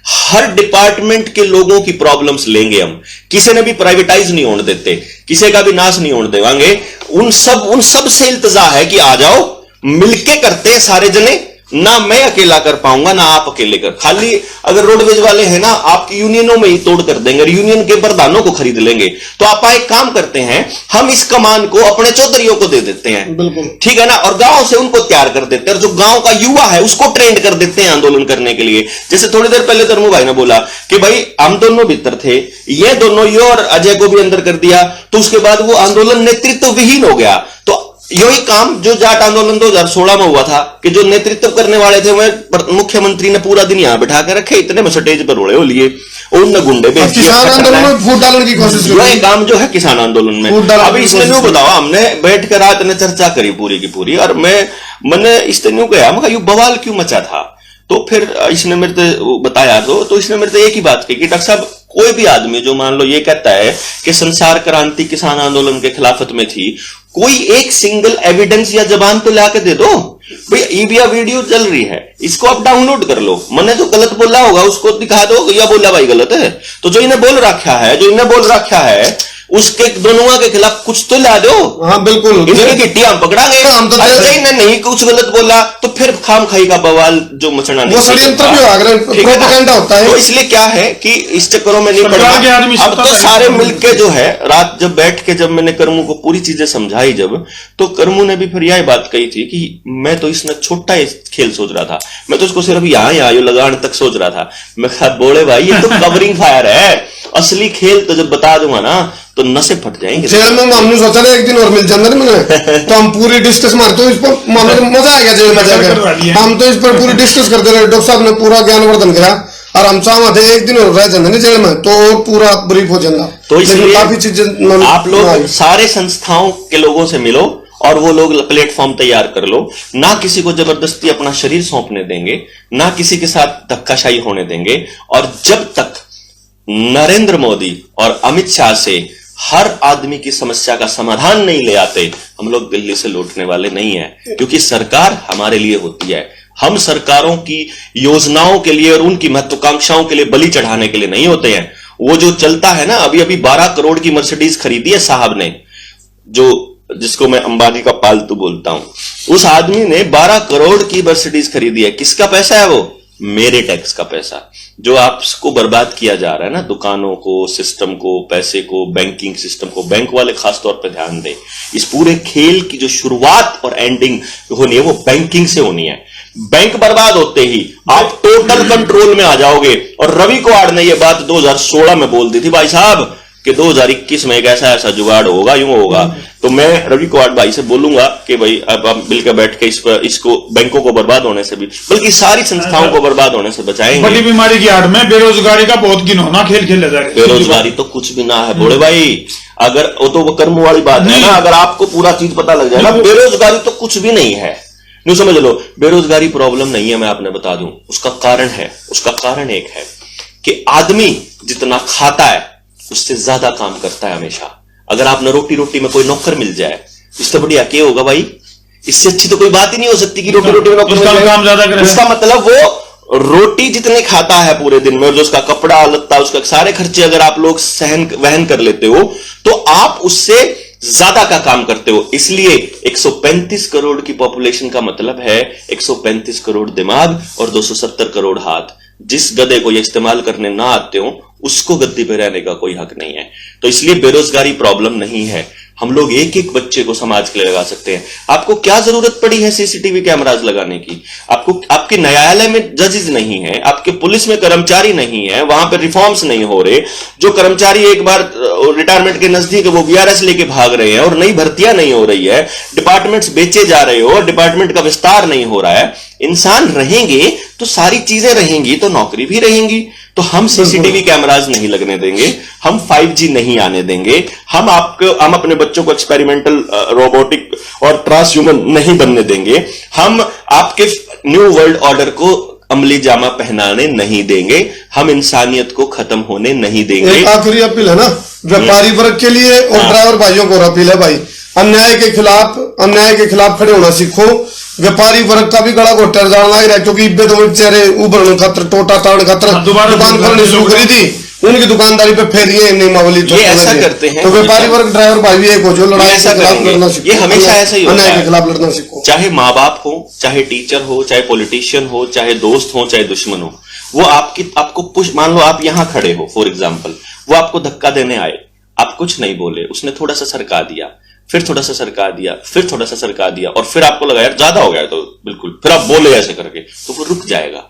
हर डिपार्टमेंट के लोगों की प्रॉब्लम्स लेंगे हम, किसी ने भी प्राइवेटाइज नहीं होने देते, किसी का भी नाश नहीं होने देवांगे। उन सब से इल्तजा है कि आ जाओ, मिलके करते हैं सारे जने। ना मैं अकेला कर पाऊंगा ना आप अकेले कर। खाली अगर रोडवेज वाले हैं ना, आपकी यूनियनों में ही तोड़ कर देंगे, यूनियन के प्रधानों को खरीद लेंगे। तो आप एक काम करते हैं, हम इस कमान को अपने चौधरियों को दे देते हैं, बिल्कुल ठीक है ना, और गांव से उनको तैयार कर देते हैं, और जो गांव का युवा है उसको ट्रेंड कर देते हैं आंदोलन करने के लिए। जैसे थोड़ी देर पहले धर्मू भाई ने बोला कि भाई हम दोनों भीतर थे, ये दोनों ये और अजय को भी अंदर कर दिया, तो उसके बाद वो आंदोलन नेतृत्व विहीन हो गया। तो यही काम जो जाट आंदोलन 2016 में हुआ था कि जो नेतृत्व करने वाले थे वह मुख्यमंत्री ने पूरा दिन यहां बैठा के रखे, इतने में स्टेज पर उड़े हो लिए, उन गुंडे पे किसान आंदोलन में फूट डालने की कोशिश यही काम जो है किसान आंदोलन में। अभी इसने यूं बताओ, हमने बैठ कर रात ने चर्चा करी पूरी की पूरी, और मैंने इसने यूं कहा, मैं यू बवाल क्यों मचा था। तो फिर इसने मेरे से बताया, तो इसने मेरे से एक ही बात कही कि डॉक्टर साहब, कोई भी आदमी जो मान लो ये कहता है कि संसार क्रांति किसान आंदोलन के खिलाफत में थी, कोई एक सिंगल एविडेंस या जबान तो लाके दे दो। भाई ईबिया वीडियो चल रही है, इसको आप डाउनलोड कर लो, मैंने जो गलत बोला होगा उसको दिखा दो, या बोला भाई गलत है, तो जो इन्हें बोल रखा है उसके दोनों के खिलाफ कुछ तो ला दो। हाँ बिल्कुल, इनकी गिट्टी हम पकड़ांगे, हम तो नहीं कुछ गलत बोला तो फिर खाम खाई का बवाल जो मचना नहीं, वो षड्यंत्र भी प्रोपेगेंडा होता है। तो इसलिए क्या है कि इस चक्करों में नहीं पड़ना। अब तो सारे मिलके जो है रात जब बैठ के जब मैंने कर्मू को पूरी चीजें समझाई जब, तो कर्मू ने भी फिर यह बात कही थी कि मैं तो इसमें छोटा खेल सोच रहा था, मैं तो इसको सिर्फ यहाँ लगान तक सोच रहा था। मैं कहा बोले भाई ये तो कवरिंग फायर है, असली खेल तो जब बता दूंगा ना तो नसें फट जाएंगे। जेल में हमने सोचा था एक दिन और मिल जाए मैंने, तो हम पूरी डिस्कस मारते हो इस पर, मजा आएगा जेल में जाकर। हम तो इस पर पूरी डिस्कस करते रहे, डॉक्टर साहब ने पूरा ज्ञानवर्धन करा और हम चाहते एक दिन और रह जाते जेल में तो पूरा ब्रीफ हो जाएगा। तो इसलिए काफी चीजें आप लोग सारे संस्थाओं के लोगों से मिलो और वो लोग प्लेटफॉर्म तैयार कर लो, ना किसी को जबरदस्ती अपना शरीर सौंपने देंगे, ना किसी के साथ धक्काशाही होने देंगे। और जब तक नरेंद्र मोदी और अमित शाह से हर आदमी की समस्या का समाधान नहीं ले आते, हम लोग दिल्ली से लौटने वाले नहीं है। क्योंकि सरकार हमारे लिए होती है, हम सरकारों की योजनाओं के लिए और उनकी महत्वाकांक्षाओं के लिए बलि चढ़ाने के लिए नहीं होते हैं। वो जो चलता है ना, अभी 12 करोड़ की मर्सिडीज खरीदी है साहब ने, जिसको मैं अंबानी का पालतू बोलता हूं, उस आदमी ने 12 करोड़ की मर्सिडीज खरीदी है। किसका पैसा है वो? मेरे टैक्स का पैसा, जो आपको बर्बाद किया जा रहा है ना, दुकानों को, सिस्टम को, पैसे को, बैंकिंग सिस्टम को। बैंक वाले खासतौर पर ध्यान दें, इस पूरे खेल की जो शुरुआत और एंडिंग होनी है वो बैंकिंग से होनी है। बैंक बर्बाद होते ही आप टोटल कंट्रोल में आ जाओगे। और रवि कुमार ने यह बात 2016 में बोल दी थी भाई साहब कि 2021 में एक ऐसा जुगाड़ होगा, यूं होगा। तो मैं रवि कुमार भाई से बोलूंगा कि भाई अब आप मिलकर बैठ के इसको बैंकों को बर्बाद होने से भी, बल्कि सारी संस्थाओं को बर्बाद होने से बचाएंगे। बड़ी बीमारी की आड़ में बेरोजगारी का बहुत घिनौना खेल खेला जा रहा है। बेरोजगारी तो कुछ भी ना है बोले भाई, अगर वो तो कर्म वाली बात है ना, अगर आपको पूरा चीज पता लग जाएगा, बेरोजगारी तो कुछ भी नहीं है। नहीं समझ लो, बेरोजगारी प्रॉब्लम नहीं है, मैं आपने बता दूं उसका कारण है। उसका कारण एक है कि आदमी जितना खाता है उससे ज्यादा काम करता है हमेशा। अगर आपने रोटी में कोई नौकर मिल जाए, इससे बढ़िया क्या होगा भाई? इससे अच्छी तो कोई बात ही नहीं हो सकती कि रोटी में नौकर मिल जाए। इसका मतलब वो रोटी जितने खाता है पूरे दिन में, और जो उसका कपड़ा लत्ता, उसका सारे खर्चे अगर आप लोग वहन कर लेते हो तो आप उससे ज्यादा का काम करते हो। इसलिए 135 करोड़ की पॉपुलेशन का मतलब है 135 करोड़ दिमाग और 270 करोड़ हाथ। जिस गधे को ये इस्तेमाल करने ना आते हो उसको गद्दी पे रहने का कोई हक नहीं है। तो इसलिए बेरोजगारी प्रॉब्लम नहीं है। हम लोग एक एक बच्चे को समाज के लिए लगा सकते हैं। आपको क्या जरूरत पड़ी है सीसीटीवी कैमरास लगाने की? आपके न्यायालय में जजेस नहीं है, आपके पुलिस में कर्मचारी नहीं है, वहां पर रिफॉर्म्स नहीं हो रहे। जो कर्मचारी एक बार रिटायरमेंट के नजदीक है वो वीआरएस लेके भाग रहे हैं और नई भर्तियां नहीं हो रही है, डिपार्टमेंट्स बेचे जा रहे हो, डिपार्टमेंट का विस्तार नहीं हो रहा है। इंसान रहेंगे तो सारी चीजें रहेंगी, तो नौकरी भी रहेंगी। तो हम सीसीटीवी कैमरास नहीं लगने देंगे, हम 5G नहीं आने देंगे, हम अपने बच्चों को एक्सपेरिमेंटल रोबोटिक और ट्रांसह्यूमन नहीं बनने देंगे, हम आपके न्यू वर्ल्ड ऑर्डर को अमली जामा पहनाने नहीं देंगे, हम इंसानियत को खत्म होने नहीं देंगे। एक आखिरी अपील है ना व्यापारी वर्ग के लिए और ड्राइवर भाइयों को अपील है भाई, अन्याय के खिलाफ खड़े होना सीखो। व्यापारी वर्ग का भी गला घोटा जान लग रहा है, क्योंकि इब्बे तो बेचारे उभरने खातर टोटा ताड़ खातर दुकान खोलने शुरू करी थी, उनकी दुकानदारी पे फिर ये नियमावली ये ऐसा करते हैं। तो व्यापारी वर्ग ड्राइवर भाई भी एक हो जो लड़ाई ऐसा के खिलाफ लड़ना सीखो, ये हमेशा ऐसा ही होता अन्याय है। के खिलाफ लड़ना सीखो। चाहे माँ बाप हो, चाहे टीचर हो, चाहे पॉलिटिशियन हो, चाहे दोस्त हो, चाहे दुश्मन हो, वो आपको पुश, मान लो आप यहां खड़े हो फॉर एग्जाम्पल, वो आपको धक्का देने आए, आप कुछ नहीं बोले, उसने थोड़ा सा सरका दिया, फिर थोड़ा सा सरका दिया, फिर थोड़ा सा सरका दिया, और फिर आपको लगा यार ज्यादा हो गया, तो बिल्कुल फिर आप बोले ऐसे करके, तो वो रुक जाएगा,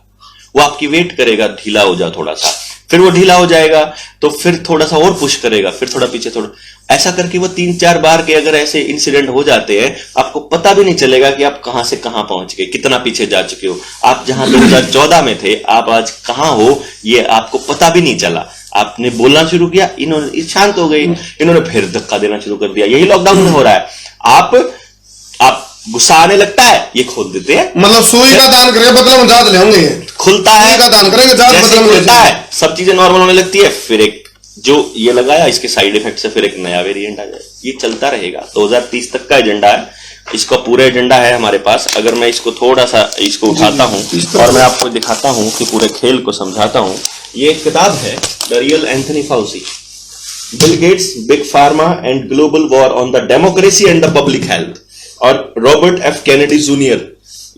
वो आपकी वेट करेगा, ढीला हो जा थोड़ा सा, फिर वो ढीला हो जाएगा, तो फिर थोड़ा सा और पुश करेगा, फिर थोड़ा पीछे, थोड़ा ऐसा करके वो 3-4 बार के अगर ऐसे इंसिडेंट हो जाते हैं, आपको पता भी नहीं चलेगा कि आप कहां से कहां पहुंच गए, कितना पीछे जा चुके हो। आप जहां 2014 में थे, आप आज कहां हो ये आपको पता भी नहीं चला। आपने बोलना शुरू किया, इन्होंने शांत हो गए, इन्होंने फिर धक्का देना शुरू कर दिया। यही लॉकडाउन में हो रहा है। आप गुस्सा आने लगता है, ये खोल देते हैं, मतलब सुई का दान करेंगे बदले में जात ले होंगे, खुलता है, सुई का दान करेंगे जात बदले में खुलता है, सब चीजें नॉर्मल होने लगती है, फिर एक जो ये लगाया इसके साइड इफेक्ट से फिर एक नया वेरिएंट आ जाए। ये चलता रहेगा। 2030 तक का एजेंडा है, इसका पूरा एजेंडा है हमारे पास। अगर मैं इसको थोड़ा सा इसको उठाता हूं और मैं आपको दिखाता हूं कि पूरे खेल को समझाता हूं। ये एक किताब है the real Anthony Fauci, Bill Gates, big pharma and global war on the democracy and the public health. और रॉबर्ट एफ कैनेडी जूनियर,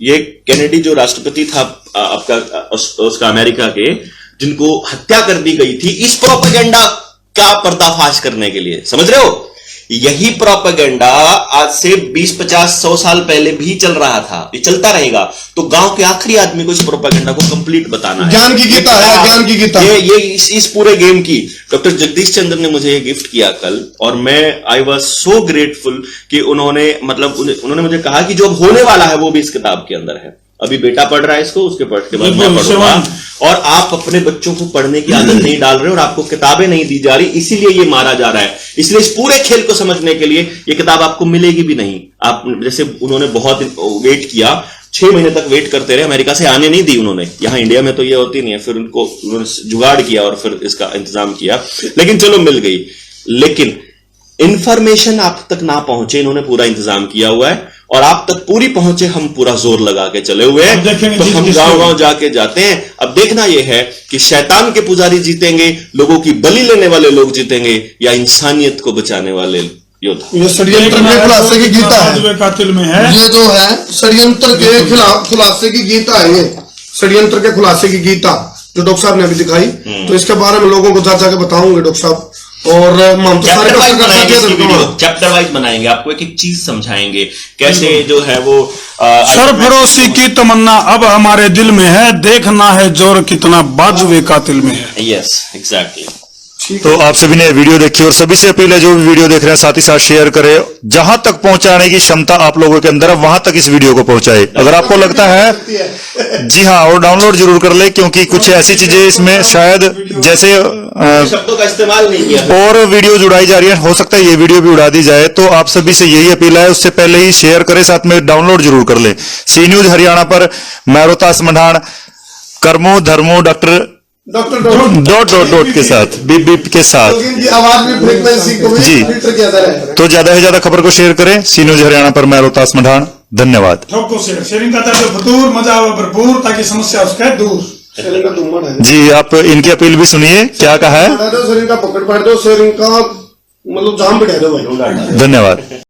ये कैनेडी जो राष्ट्रपति था आपका उसका अमेरिका के, जिनको हत्या कर दी गई थी इस प्रोपेगेंडा का पर्दाफाश करने के लिए, समझ रहे हो? यही प्रोपेगेंडा आज से 20-50-100 साल पहले भी चल रहा था, ये चलता रहेगा। तो गांव के आखिरी आदमी को इस प्रोपेगेंडा को कंप्लीट बताना है। ज्ञान की गीता है, ज्ञान की गीता। ये इस पूरे गेम की डॉक्टर जगदीश चंद्र ने मुझे ये गिफ्ट किया कल, और मैं आई वॉज सो ग्रेटफुल कि उन्होंने मुझे कहा कि जो अब होने वाला है वो भी इस किताब के अंदर है। अभी बेटा पढ़ रहा है इसको, उसके पढ़ के बाद मैं पढ़ूंगा। और आप अपने बच्चों को पढ़ने की आदत नहीं डाल रहे और आपको किताबें नहीं दी जा रही, इसीलिए ये मारा जा रहा है। इसलिए इस पूरे खेल को समझने के लिए ये किताब आपको मिलेगी भी नहीं। आप जैसे उन्होंने बहुत वेट किया, 6 महीने तक वेट करते रहे, अमेरिका से आने नहीं दी उन्होंने। यहां इंडिया में तो ये होती नहीं है। फिर उन्होंने जुगाड़ किया और फिर इसका इंतजाम किया, लेकिन चलो मिल गई। लेकिन इंफॉर्मेशन आप तक ना पहुंचे, इन्होंने पूरा इंतजाम किया हुआ है, और आप तक पूरी पहुंचे हम पूरा जोर लगा के चले हुए हैं। तो हम गांव-गांव जाके जाते हैं। अब देखना यह है कि शैतान के पुजारी जीतेंगे, लोगों की बलि लेने वाले लोग जीतेंगे, या इंसानियत को बचाने वाले योद्धा। ये षड्यंत्र के खुलासे की गीता है, कातिल में है। ये जो है षड्यंत्र के खिलाफ खुलासे की गीता है, ये षड्यंत्र के खुलासे की गीता जो डॉक्टर साहब ने अभी दिखाई। तो इसके बारे में लोगों को जा जाके बताऊंगे डॉक्टर साहब, और हम तो सारे चैप्टर वाइज बनाएंगे, आपको एक एक चीज समझाएंगे कैसे जो है वो सरफरोशी की तमन्ना अब हमारे दिल में है, देखना है जोर कितना बाजुए कातिल में है। Yes exactly. तो आप सभी ने वीडियो देखी, और सभी से अपील है जो भी वीडियो देख रहे हैं साथ ही साथ शेयर करें। जहां तक पहुंचाने की क्षमता आप लोगों के अंदर है वहां तक इस वीडियो को पहुंचाए। अगर आपको लगता है जी हाँ, और डाउनलोड जरूर कर ले, क्योंकि कुछ ऐसी चीजें इसमें शायद जैसे शब्दों का इस्तेमाल नहीं किया और वीडियो जुड़ाई जा रही है, हो सकता है ये वीडियो भी उड़ा दी जाए। तो आप सभी से यही अपील है, उससे पहले ही शेयर करें, साथ में डाउनलोड जरूर कर ले। सी न्यूज हरियाणा पर मैं रोहतास मढ़ान, कर्मो धर्मो डॉक्टर डॉट के साथ बीप बीप के साथ आवाज में फ्रीक्वेंसी को भी फिल्टर किया जा रहा है। तो ज्यादा से ज्यादा खबर को शेयर करें। सी न्यूज हरियाणा पर मैं रोहतास मढ़ान, धन्यवाद। ठोको शेयरिंग का दर्द भरपूर, मजा आवा भरपूर, ताकि समस्या उसका दूर। जी आप इनकी अपील भी सुनिए, क्या कहा है। शरीर का पकड़ बैठ दो, शेयरिंग का मतलब जाम बैठा दो भाई। धन्यवाद।